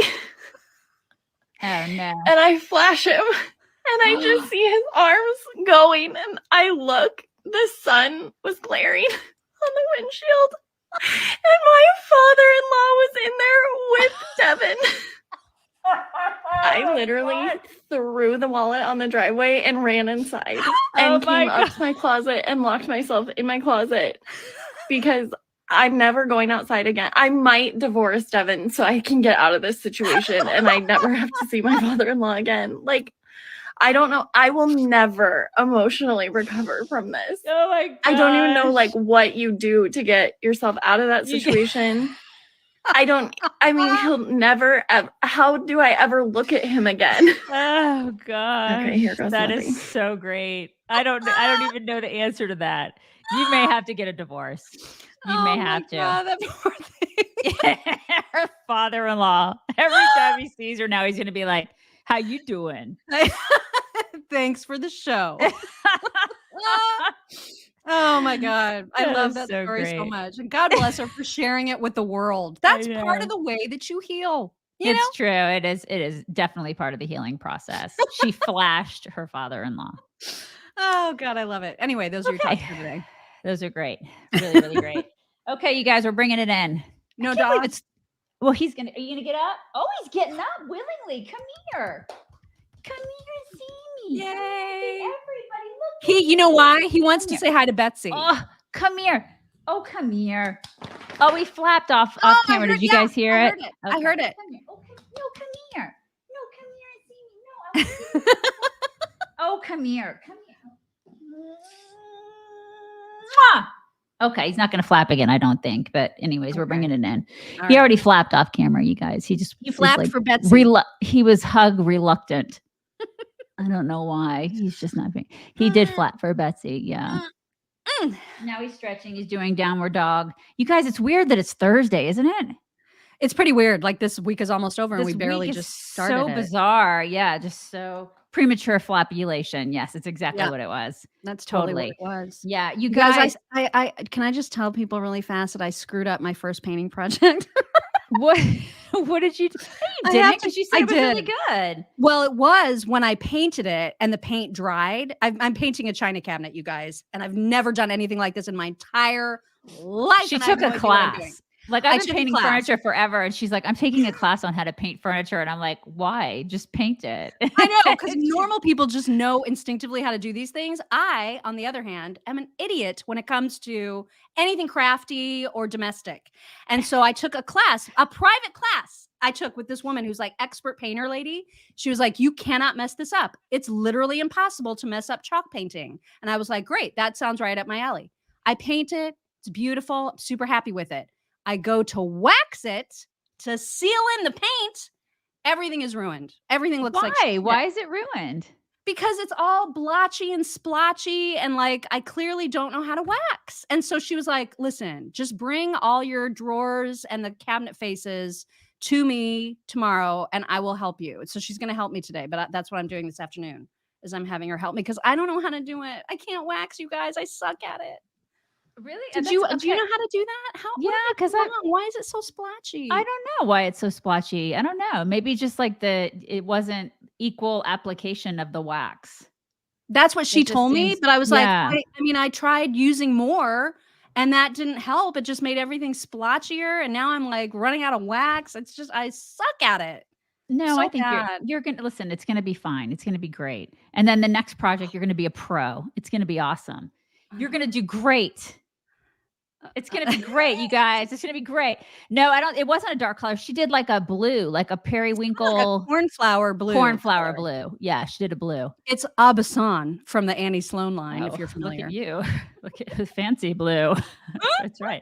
Oh, no. And I flash him, and I just see his arms going, and I look, the sun was glaring on the windshield, and my father-in-law was in there with Devin. I literally threw the wallet on the driveway and ran inside and came up to my closet and locked myself in my closet because I'm never going outside again. I might divorce Devin so I can get out of this situation and I never have to see my father-in-law again. Like, I don't know. I will never emotionally recover from this. Oh my god. I don't even know like what you do to get yourself out of that situation. I mean, he'll never ever, how do I ever look at him again? Oh god. Okay, here goes That nothing. is so great. I don't even know the answer to that. You may have to get a divorce. You may have to. God, that poor thing. Her father-in-law. Every time he sees her now, he's gonna be like, "How you doing?" Thanks for the show. Oh my God. I That love is that so story so great. much. And God bless her for sharing it with the world. That's part of the way that you heal. You know? It's true. It is definitely part of the healing process. She flashed her father-in-law. Oh God, I love it. Anyway, those are your topics for today. Those are great. Really, really great. Okay, you guys, we're bringing it in. No I can't believe dog. it's well, are you gonna get up? Oh, he's getting up willingly. Come here. Come here and see me. Yay. Everybody, look. You know why? He wants to say hi to Betsy. Oh, come here. Oh, come here. Oh, he flapped off I camera. heard- Did you yeah, guys hear I it? heard it. I heard it. Come here. Oh, come here. No, come here and see me. No, I want to see you. Oh, come here. Come here. Mwah! Okay, he's not going to flap again, I don't think. But anyways, we're bringing it in. All He right. already flapped off camera, you guys. He just You flapped was, for Betsy. he was hug reluctant. I don't know why. He's just not being. He did flap for Betsy. Yeah. Now he's stretching. He's doing downward dog. You guys, it's weird that it's Thursday, isn't it? It's pretty weird. Like this week is almost over and This we barely week is just started so it. bizarre. Yeah, just so premature flapulation. Yes, it's exactly Yeah. what it was. That's totally what it was. Yeah, you You guys, guys. I can I just tell people really fast that I screwed up my first painting project? What? What did you do? I You have didn't to- because you said I it was really did. good. Well, it was when I painted it and the paint dried. I'm painting a china cabinet, you guys, and I've never done anything like this in my entire life. She and I have took no a idea what I'm doing. class. Like I I've took been a painting class. furniture forever, and she's like, "I'm taking a class on how to paint furniture," and I'm like, "Why? Just paint it." I know, because normal people just know instinctively how to do these things. I, on the other hand, am an idiot when it comes to anything crafty or domestic. And so I took a class, a private class I took with this woman who's like expert painter lady. She was like, "You cannot mess this up. It's literally impossible to mess up chalk painting." And I was like, "Great, that sounds right up my alley." I paint it. It's beautiful. I'm super happy with it. I go to wax it to seal in the paint. Everything is ruined. Everything looks like Why? shit. Why is it ruined? Because it's all blotchy and splotchy and like I clearly don't know how to wax. And so she was like, "Listen, just bring all your drawers and the cabinet faces to me tomorrow and I will help you." And so she's going to help me today, but that's what I'm doing this afternoon is I'm having her help me because I don't know how to do it. I can't wax, you guys. I suck at it. Really? Do you know how to do that? How? Yeah, because why is it so splotchy? I don't know why it's so splotchy. I don't know. Maybe just like it wasn't equal application of the wax. That's what she It just told me, seems- but I was yeah. like, I mean, I tried using more and that didn't help. It just made everything splotchier. And now I'm like running out of wax. It's just, I suck at it. No, So I think bad. you're gonna listen. It's gonna be fine. It's gonna be great. And then the next project, you're gonna be a pro. It's gonna be awesome. You're gonna do great. It's gonna be great, you guys. It's gonna be great. No, I don't. It wasn't a dark color. She did like a blue, like a periwinkle, Like a cornflower blue. cornflower color. blue. Yeah, she did a blue. It's Abasan from the Annie Sloan line, if Oh, you're familiar. Look at you. Look at the fancy blue. That's right.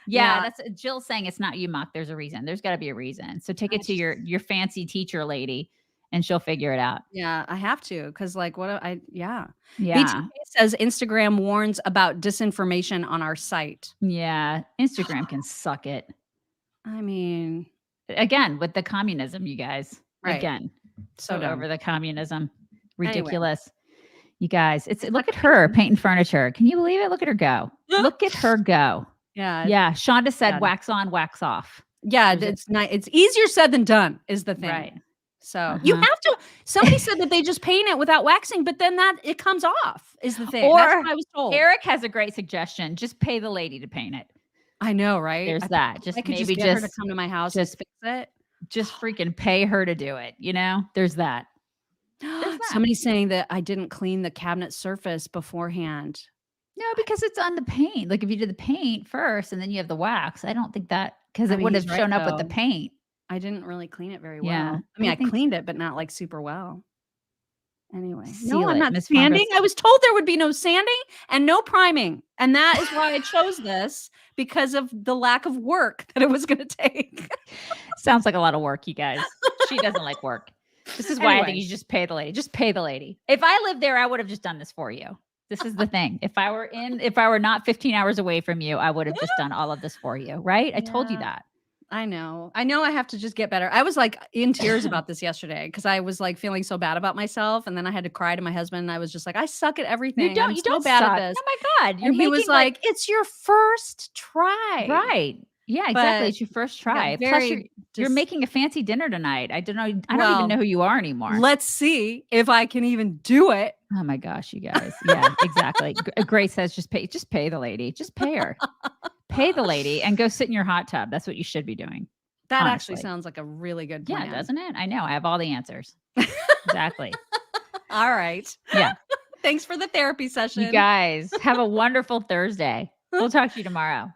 Yeah, Yeah. that's Jill saying it's not you, Mock. There's a reason. There's got to be a reason. So take it to your fancy teacher lady, and she'll figure it out. Yeah, I have to because, like, yeah. Yeah. BTK says Instagram warns about disinformation on our site. Yeah, Instagram can suck it. I mean, Again, with the communism, you guys. Right. Again, So so dumb. over the communism. Anyway. Ridiculous. You guys, look at her painting furniture. Can you believe it? Look at her go. Look at her go. Yeah. Yeah. Shonda said Yeah. wax on, wax off. Yeah, There's it's nice. It's easier said than done, is the thing. Right. So you have to. Somebody said that they just paint it without waxing, but then it comes off. Is the thing? Or That's what I was told. Eric has a great suggestion. Just pay the lady to paint it. I know, right? There's that. Just I could maybe get her to come to my house and fix it. Just freaking pay her to do it. There's that. Somebody's saying that I didn't clean the cabinet surface beforehand. No, because it's on the paint. Like if you did the paint first and then you have the wax, I don't think that because it would have shown up with the paint. I didn't really clean it very Yeah. well. I mean, I cleaned it, but not like super well. Anyway, Seal no, I'm it, not Miss sanding. Margaret. I was told there would be no sanding and no priming. And that is why I chose this because of the lack of work that it was going to take. Sounds like a lot of work, you guys. She doesn't like work. This is why I think Anyway. you just pay the lady. Just pay the lady. If I lived there, I would have just done this for you. This is the thing. If I were not 15 hours away from you, I would have just done all of this for you, right? I told you that. I know I have to just get better. I was like in tears about this yesterday because I was like feeling so bad about myself. And then I had to cry to my husband. And I was just like, I suck at everything. You I'm don't so bad suck. at this. Oh my God. And he was like, it's your first try. Right. Yeah, exactly. But It's your first try. got Plus, very you're making a fancy dinner tonight. I don't know. I don't even know who you are anymore. Let's see if I can even do it. Oh my gosh, you guys. Yeah, exactly. Grace says just pay the lady. Just pay her. Pay the lady and go sit in your hot tub. That's what you should be doing. That honestly. actually sounds like a really good plan. Yeah, doesn't it? I know. I have all the answers. Exactly. All right. Yeah. Thanks for the therapy session. You guys have a wonderful Thursday. We'll talk to you tomorrow.